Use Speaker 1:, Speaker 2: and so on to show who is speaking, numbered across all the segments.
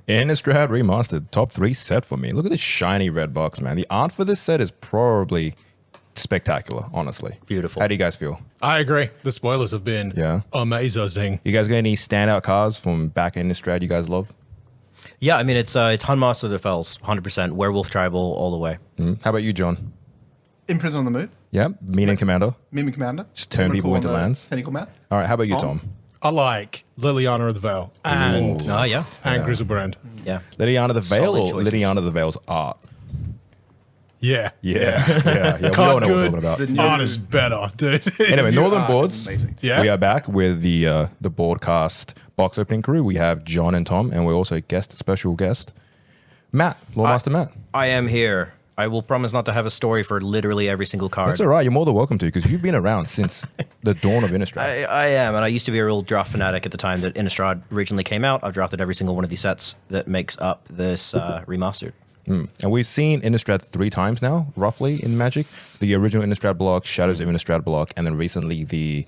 Speaker 1: Innistrad Remastered, top 3 set for me. Look at this shiny red box, man. The art for this set is probably spectacular, honestly.
Speaker 2: Beautiful.
Speaker 1: How do you guys feel?
Speaker 3: I agree. The spoilers have been amazing.
Speaker 1: You guys got any standout cards from back in Innistrad you guys love?
Speaker 2: Yeah, I mean, it's Hunmaster of the Fells, 100%. Werewolf Tribal all the way.
Speaker 1: How about you, John?
Speaker 4: Imprison on the Moon.
Speaker 1: Yeah, Meaning Commander.
Speaker 4: Mimic Commander.
Speaker 1: Just turn people into lands.
Speaker 4: Tentacle Mat.
Speaker 1: All right, how about you, Tom?
Speaker 3: I like Liliana of the Veil and Grizzlebrand.
Speaker 2: Yeah.
Speaker 1: Liliana the Veil or
Speaker 2: Solid choices.
Speaker 1: Liliana the Veil's art?
Speaker 3: Yeah.
Speaker 1: Yeah. We all know
Speaker 3: Card
Speaker 1: what we're
Speaker 3: good.
Speaker 1: talking about.
Speaker 3: Art is better, dude.
Speaker 1: Anyway, Northern
Speaker 4: art
Speaker 1: Boards.
Speaker 4: is amazing.
Speaker 3: Yeah.
Speaker 1: We are back with the Boardcast box opening crew. We have John and Tom, and we're also special guest, Matt, Lawmaster Matt.
Speaker 2: I am here. I will promise not to have a story for literally every single card.
Speaker 1: That's all right. You're more than welcome to, because you've been around since the dawn of Innistrad.
Speaker 2: I am, and I used to be a real draft fanatic at the time that Innistrad originally came out. I've drafted every single one of these sets that makes up this remastered.
Speaker 1: And we've seen Innistrad 3 times now, roughly, in Magic. The original Innistrad block, Shadows of Innistrad block, and then recently the...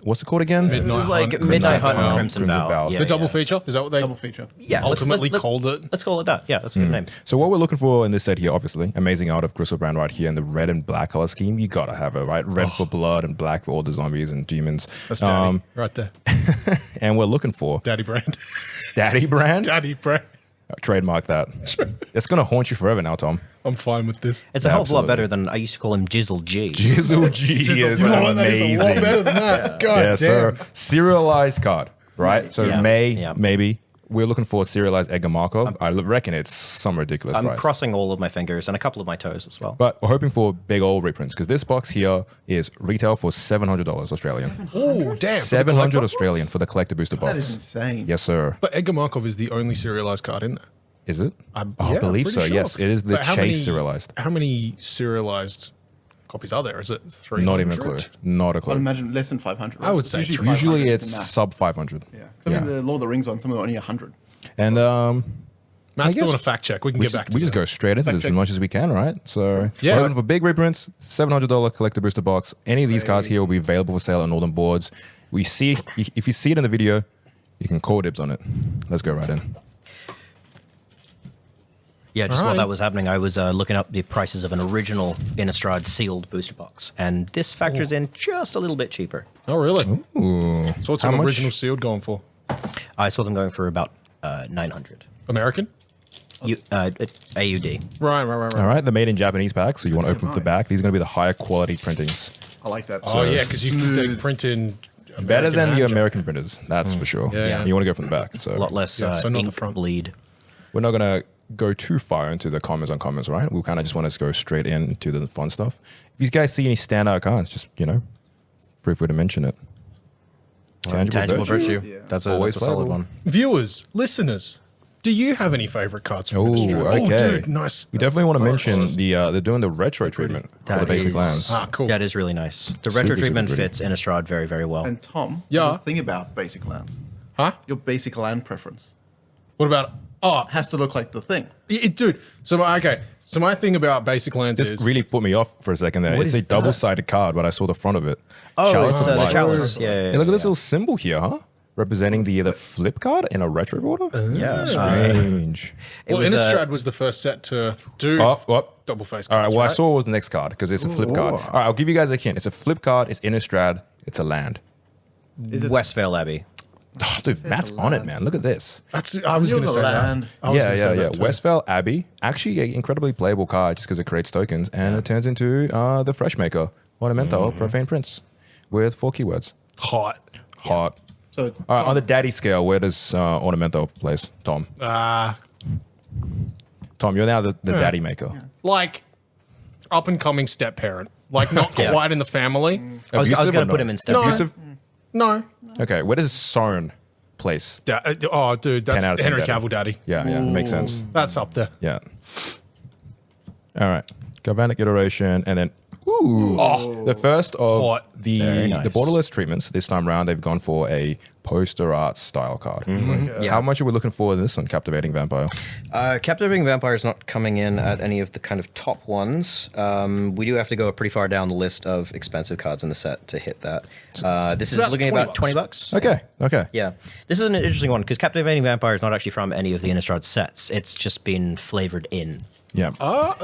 Speaker 1: What's it called again?
Speaker 2: It was like Midnight Hunt and Crimson Vow. Yeah,
Speaker 3: The double
Speaker 2: yeah.
Speaker 3: feature? Is that what they
Speaker 4: Double feature.
Speaker 2: Yeah,
Speaker 3: ultimately called it?
Speaker 2: Let's call it that. Yeah, that's a good name.
Speaker 1: So what we're looking for in this set here, obviously, amazing art of Grizzlebrand right here in the red and black color scheme. You gotta have it, right? Red for blood and black for all the zombies and demons.
Speaker 3: That's Daddy right there.
Speaker 1: And we're looking for
Speaker 3: Daddy Brand.
Speaker 1: Daddy Brand.
Speaker 3: Daddy Brand.
Speaker 1: Trademark that. It's gonna haunt you forever now, Tom.
Speaker 3: I'm fine with this.
Speaker 2: It's a hell of a lot
Speaker 1: Absolutely.
Speaker 2: better than I used to call him Jizzle G.
Speaker 1: Jizzle G is
Speaker 3: You know what? That is
Speaker 1: amazing.
Speaker 3: a lot better than that. God damn.
Speaker 1: so serialized card, right? So
Speaker 2: Yeah.
Speaker 1: maybe. We're looking for serialized Edgar Markov. I reckon it's some ridiculous
Speaker 2: I'm
Speaker 1: price.
Speaker 2: crossing all of my fingers and a couple of my toes as well.
Speaker 1: But we're hoping for big old reprints, because this box here is retail for $700 Australian.
Speaker 3: Oh, damn.
Speaker 1: $700 Australian for the collector booster box.
Speaker 4: That is insane.
Speaker 1: Yes, sir.
Speaker 3: But Edgar Markov is the only serialized card in there.
Speaker 1: Is it? I
Speaker 3: Yeah,
Speaker 1: believe
Speaker 3: pretty
Speaker 1: so.
Speaker 3: sure.
Speaker 1: Yes, it is the
Speaker 3: But how many-
Speaker 1: Chase serialized.
Speaker 3: How many serialized copies are there? Is it 300?
Speaker 1: Not even a clue. Not a
Speaker 4: I'd
Speaker 1: clue.
Speaker 4: imagine less than 500. Right?
Speaker 3: I would say
Speaker 4: Usually
Speaker 3: 300
Speaker 1: Usually
Speaker 4: 500
Speaker 1: it's
Speaker 4: is the max.
Speaker 1: sub 500.
Speaker 4: Yeah. 'Cause I mean, the Lord of the Rings one, some of them are only 100.
Speaker 1: And
Speaker 3: Matt's
Speaker 1: I guess
Speaker 3: doing a fact check. We can
Speaker 1: we
Speaker 3: get back to
Speaker 1: just
Speaker 3: that.
Speaker 1: go straight into this as much as we can, right? So
Speaker 3: Yeah.
Speaker 1: we're looking for big reprints, $700 collector booster box. Any of these cards here will be available for sale on Northern Boards. We see if you see it in the video, you can call dibs on it. Let's go right in.
Speaker 2: Yeah, just while
Speaker 3: Alright.
Speaker 2: that was happening, I was looking up the prices of an original Innistrad sealed booster box, and this factors in just a little bit cheaper.
Speaker 3: Oh, really?
Speaker 1: Ooh.
Speaker 3: So what's
Speaker 1: How
Speaker 3: an
Speaker 1: much?
Speaker 3: original sealed going for?
Speaker 2: I saw them going for about 900
Speaker 3: American?
Speaker 2: AUD.
Speaker 3: Right.
Speaker 1: All right, they're made in Japanese packs, so you want to open from the back. These are going to be the higher quality printings.
Speaker 4: I like that.
Speaker 3: Oh, yeah, because they print in
Speaker 1: Better than the
Speaker 3: hand
Speaker 1: American printers, that's for sure.
Speaker 3: Yeah.
Speaker 1: You want to go from the back. So
Speaker 2: A lot less
Speaker 3: Yeah, so not the
Speaker 2: ink
Speaker 3: front.
Speaker 2: bleed.
Speaker 1: we're not going to go too far into the comments on comments, right? We kind of just want to go straight into the fun stuff. If you guys see any standout cards, just, feel free to mention it.
Speaker 2: Tangible virtue.
Speaker 4: Yeah.
Speaker 2: That's
Speaker 1: Always
Speaker 2: a solid
Speaker 1: playable.
Speaker 2: one.
Speaker 3: Viewers, listeners, do you have any favorite cards from
Speaker 1: Oh,
Speaker 3: Innistrad?
Speaker 1: okay.
Speaker 3: Oh, dude, nice.
Speaker 1: We definitely want to mention they're doing the retro treatment for the
Speaker 2: That
Speaker 1: basic
Speaker 2: is-
Speaker 1: lands.
Speaker 3: Ah, cool.
Speaker 2: That is really nice. The
Speaker 1: Super,
Speaker 2: retro
Speaker 1: super
Speaker 2: treatment
Speaker 1: pretty.
Speaker 2: fits Innistrad very, very well.
Speaker 4: And Tom,
Speaker 3: Yeah.
Speaker 4: the thing about basic lands,
Speaker 3: Huh?
Speaker 4: your basic land preference
Speaker 3: What about... Oh,
Speaker 4: has to look like the thing.
Speaker 3: dude. So my thing about basic lands
Speaker 1: This
Speaker 3: is...
Speaker 1: really put me off for a second there.
Speaker 2: What
Speaker 1: It's
Speaker 2: is
Speaker 1: a double-sided card, but I saw the front of it.
Speaker 2: Oh,
Speaker 1: Chalice
Speaker 2: it's
Speaker 1: of
Speaker 2: the
Speaker 1: Light.
Speaker 2: chalice. Yeah,
Speaker 1: Hey, look at this little symbol here, huh? Representing the flip card in a retro border.
Speaker 2: Yeah.
Speaker 1: Strange.
Speaker 3: Well,
Speaker 2: was,
Speaker 3: Innistrad was the first set to do double face cards,
Speaker 1: All right, well, I
Speaker 3: right?
Speaker 1: saw was the next card because it's a flip card. All right, I'll give you guys a hint. It's a flip card. It's Innistrad. It's a land.
Speaker 4: Is it
Speaker 2: Westvale Abbey.
Speaker 1: Oh, dude, Matt's on it, man. Look at this.
Speaker 3: I was
Speaker 4: You're
Speaker 3: going to
Speaker 4: the
Speaker 3: say
Speaker 4: land.
Speaker 3: that. I was gonna say
Speaker 1: Yeah.
Speaker 3: that too.
Speaker 1: Westvale Abbey, actually an incredibly playable card just because it creates tokens and it turns into the Freshmaker Ornamental Profane Prince with 4 keywords.
Speaker 3: Hot.
Speaker 1: Hot.
Speaker 4: So
Speaker 1: All right, on the daddy scale, where does Ornamental place, Tom? Tom, you're now the daddy maker.
Speaker 3: Like, up-and-coming step-parent. Like, not quite in the family.
Speaker 2: I was
Speaker 1: Abusive
Speaker 2: going
Speaker 1: or
Speaker 2: to put
Speaker 1: no?
Speaker 2: him in step.
Speaker 3: No.
Speaker 1: Abusive?
Speaker 3: No.
Speaker 1: Okay, where does Soren place?
Speaker 3: Oh, dude,
Speaker 1: 10
Speaker 3: that's
Speaker 1: out of 10
Speaker 3: Henry
Speaker 1: daddy.
Speaker 3: Cavill daddy.
Speaker 1: Yeah, that makes sense.
Speaker 3: That's up there.
Speaker 1: Yeah. All right. Galvanic Iteration, and then the first of
Speaker 3: Hot.
Speaker 2: Very
Speaker 1: the
Speaker 2: nice.
Speaker 1: borderless treatments this time around. They've gone for a poster art style card.
Speaker 2: Yeah.
Speaker 1: How much are we looking for in this one, Captivating Vampire?
Speaker 2: Captivating Vampire is not coming in at any of the kind of top ones. We do have to go pretty far down the list of expensive cards in the set to hit that. This is
Speaker 3: about
Speaker 2: looking
Speaker 3: 20
Speaker 2: about $20.
Speaker 1: Okay.
Speaker 2: Yeah, this is an interesting one because Captivating Vampire is not actually from any of the Innistrad sets. It's just been flavored in.
Speaker 1: Yeah.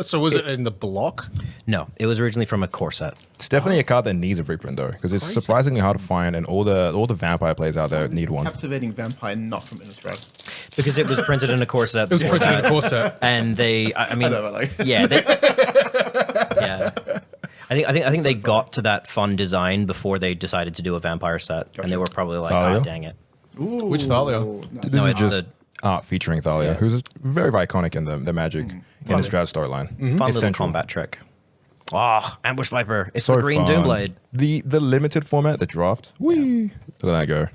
Speaker 3: So was it in the block?
Speaker 2: No, it was originally from a core set.
Speaker 1: It's definitely a card that needs a reprint though, because it's surprisingly hard to find, and all the vampire players out there need one.
Speaker 4: Captivating Vampire, not from Innistrad.
Speaker 2: Because it was printed in a core set.
Speaker 3: It was printed in a core set.
Speaker 2: And they, I mean,
Speaker 4: I know, like-
Speaker 2: yeah, yeah. I think they got to that fun design before they decided to do a vampire set, and they were probably like,
Speaker 1: Thalia?
Speaker 2: "Ah, dang it."
Speaker 4: Ooh,
Speaker 3: Which Thalia?
Speaker 1: This
Speaker 2: No,
Speaker 1: is
Speaker 2: it's
Speaker 1: just art featuring Thalia,
Speaker 2: Yeah.
Speaker 1: who's very iconic in the Magic Innistrad storyline.
Speaker 2: Fun little
Speaker 1: Essential.
Speaker 2: combat trick. Ah, Ambush Viper. It's
Speaker 1: So
Speaker 2: the green
Speaker 1: fun.
Speaker 2: Doomblade.
Speaker 1: The limited format, the draft. Whee! Look at that go.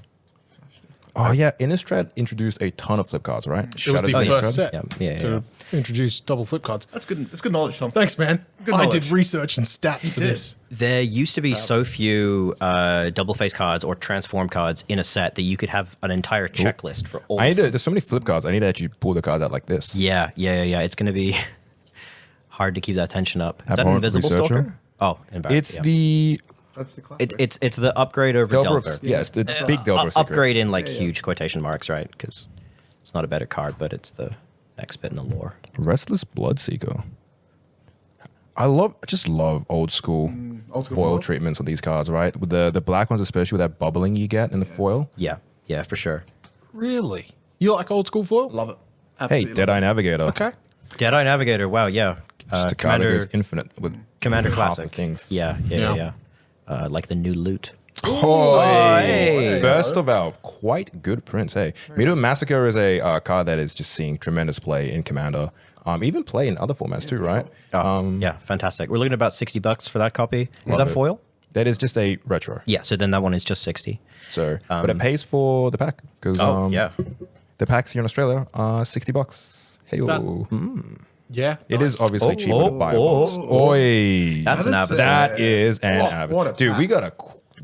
Speaker 1: Oh yeah, Innistrad introduced a ton of flip cards, right?
Speaker 3: It was the
Speaker 1: Shadows of
Speaker 3: first
Speaker 1: Innistrad.
Speaker 3: set
Speaker 2: Yeah.
Speaker 3: to introduce double flip cards.
Speaker 4: That's good. That's good knowledge, Tom.
Speaker 3: Thanks, man.
Speaker 4: Good
Speaker 3: I
Speaker 4: knowledge.
Speaker 3: did research and stats for
Speaker 4: did.
Speaker 3: this.
Speaker 2: There used to be so few double face cards or transform cards in a set that you could have an entire checklist for all.
Speaker 1: There's so many flip cards. I need to actually pull the cards out like this.
Speaker 2: Yeah. It's going to be hard to keep that tension up. Is that
Speaker 1: Abhorrent
Speaker 2: Invisible
Speaker 1: Researcher?
Speaker 2: Stalker? Oh,
Speaker 1: It's
Speaker 2: yeah.
Speaker 1: the
Speaker 4: That's the classic.
Speaker 2: It's the upgrade over
Speaker 1: Delver.
Speaker 2: Delver.
Speaker 1: Yes, the big Delver.
Speaker 2: Upgrade
Speaker 1: secrets.
Speaker 2: in like huge quotation marks, right? Because it's not a better card, but it's the next bit in the lore.
Speaker 1: Restless Bloodseeker. I just love old school
Speaker 4: old school
Speaker 1: foil
Speaker 4: foil?
Speaker 1: treatments on these cards, right? With the black ones, especially with that bubbling you get in the foil.
Speaker 2: Yeah, for sure.
Speaker 3: Really? You like old school foil?
Speaker 4: Love it.
Speaker 1: Hey,
Speaker 4: Absolutely
Speaker 1: Deadeye
Speaker 4: love
Speaker 1: Navigator.
Speaker 3: Okay.
Speaker 2: Deadeye Navigator. Wow, yeah.
Speaker 1: Just a card that goes infinite with
Speaker 2: Commander
Speaker 1: half
Speaker 2: Classic.
Speaker 1: the things.
Speaker 2: Yeah. Like the new loot.
Speaker 1: Oh,
Speaker 2: hey.
Speaker 1: First of all, quite good prints. Hey, Meteor Massacre is a card that is just seeing tremendous play in Commander. Even play in other formats too, right?
Speaker 2: Yeah, fantastic. We're looking at about $60 for that copy. Is
Speaker 1: Love
Speaker 2: that
Speaker 1: it.
Speaker 2: foil?
Speaker 1: That is just a retro.
Speaker 2: Yeah, so then that one is just 60.
Speaker 1: So, but it pays for the pack because
Speaker 2: Yeah.
Speaker 1: the packs here in Australia are $60. Hey,
Speaker 3: Yeah.
Speaker 1: it is obviously cheaper to buy.
Speaker 2: oh.
Speaker 1: Oi,
Speaker 2: That's an Abyss.
Speaker 1: That is an
Speaker 4: What
Speaker 1: Abyss.
Speaker 4: a
Speaker 1: Dude,
Speaker 4: pack.
Speaker 1: we got a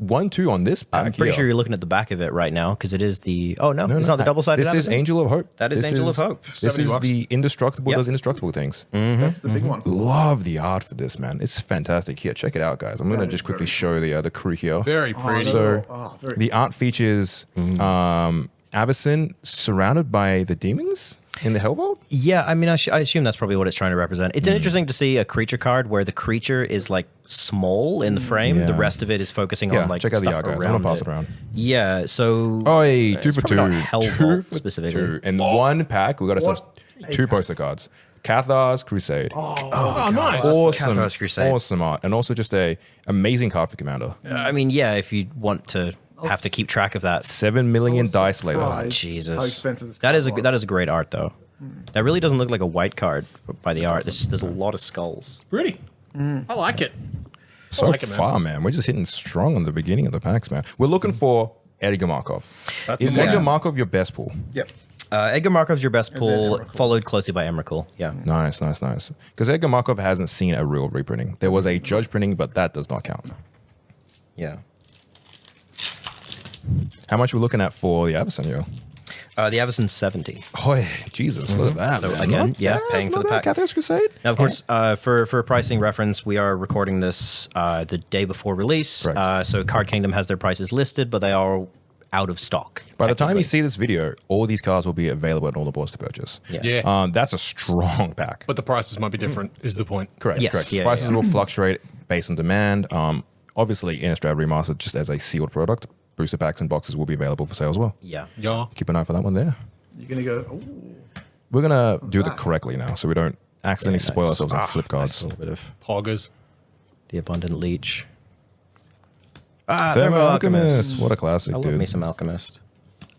Speaker 1: 1-2 on this pack.
Speaker 2: I'm pretty
Speaker 1: here.
Speaker 2: sure you're looking at the back of it right now because it is the. Oh, no,
Speaker 1: No,
Speaker 2: it's
Speaker 1: no,
Speaker 2: not the double sided.
Speaker 1: This is Angel of Hope.
Speaker 2: That is
Speaker 1: This
Speaker 2: Angel of Hope.
Speaker 1: This
Speaker 3: 70
Speaker 1: is
Speaker 3: bucks.
Speaker 1: the indestructible
Speaker 2: Yep.
Speaker 1: does indestructible things.
Speaker 4: That's the big one.
Speaker 1: Love the art for this, man. It's fantastic. Here, check it out, guys. I'm gonna just quickly show the crew here.
Speaker 3: Very pretty.
Speaker 1: So
Speaker 4: very
Speaker 1: the art features Abyssin surrounded by the demons in the Hellvault.
Speaker 2: Yeah, I mean, I assume that's probably what it's trying to represent. It's interesting to see a creature card where the creature is like small in the frame.
Speaker 1: Yeah.
Speaker 2: The rest of it is focusing
Speaker 1: Yeah,
Speaker 2: on like
Speaker 1: check out the
Speaker 2: stuff
Speaker 1: art, guys. I'm
Speaker 2: around
Speaker 1: gonna pass
Speaker 2: it.
Speaker 1: it around.
Speaker 2: Yeah, so
Speaker 1: Oi, 2
Speaker 2: it's
Speaker 1: for
Speaker 2: probably
Speaker 1: 2.
Speaker 2: not Hellvault
Speaker 1: 2 for
Speaker 2: specifically.
Speaker 1: 2. In one pack, we got ourselves 2 poster cards. Cathar's Crusade.
Speaker 3: Oh, nice.
Speaker 1: Awesome,
Speaker 2: Cathar's Crusade.
Speaker 1: awesome art, and also just a amazing card for Commander.
Speaker 2: I mean, yeah, if you want to have to keep track of that.
Speaker 1: 7 million dice later.
Speaker 4: surprised
Speaker 2: Jesus,
Speaker 4: how expensive this
Speaker 2: that is
Speaker 4: card was.
Speaker 2: that is a great art though. That really doesn't look like a white card by the art. There's a lot of skulls.
Speaker 3: Pretty. I like it.
Speaker 1: So
Speaker 3: like it, man.
Speaker 1: far, man. We're just hitting strong on the beginning of the packs, man. We're looking for Edgar Markov. Is
Speaker 4: the
Speaker 1: Edgar
Speaker 2: one.
Speaker 1: Markov your best pull?
Speaker 4: Yep.
Speaker 2: Edgar Markov's your best pull,
Speaker 4: Emrakul.
Speaker 2: followed closely by Emrakul. Yeah.
Speaker 1: Nice. Because Edgar Markov hasn't seen a real reprinting. There was a judge printing, but that does not count.
Speaker 2: Yeah.
Speaker 1: How much are we looking at for the Abyssin here?
Speaker 2: The Avacyn's 70.
Speaker 1: Oh, Jesus, look at that.
Speaker 2: So
Speaker 1: man.
Speaker 2: again,
Speaker 1: Not
Speaker 2: yeah,
Speaker 1: bad,
Speaker 2: paying for
Speaker 1: not
Speaker 2: the
Speaker 1: bad.
Speaker 2: pack.
Speaker 1: Cathar's Crusade.
Speaker 2: Now, of course, for pricing reference, we are recording this the day before release.
Speaker 1: Correct.
Speaker 2: So Card Kingdom has their prices listed, but they are out of stock.
Speaker 1: By the time you
Speaker 2: technically.
Speaker 1: see this video, all these cards will be available at all the boards to purchase.
Speaker 3: Yeah.
Speaker 1: That's a strong pack.
Speaker 3: But the prices might be different, is the point.
Speaker 1: Correct.
Speaker 2: Yes,
Speaker 1: Correct.
Speaker 2: yeah,
Speaker 1: Prices
Speaker 2: yeah.
Speaker 1: will fluctuate based on demand. Obviously, Innistrad Remastered, just as a sealed product, booster packs and boxes will be available for sale as well.
Speaker 2: Yeah.
Speaker 3: Yeah.
Speaker 1: Keep an eye for that one there.
Speaker 4: You're gonna go. Ooh.
Speaker 1: We're gonna do it correctly now, so we don't accidentally
Speaker 2: Yeah,
Speaker 1: spoil
Speaker 2: nice.
Speaker 1: ourselves on flip cards.
Speaker 2: Nice little bit of
Speaker 3: Poggers.
Speaker 2: the Abundant Leech.
Speaker 1: Thermo Alchemist. What a classic,
Speaker 2: I love
Speaker 1: dude.
Speaker 2: me some Alchemist.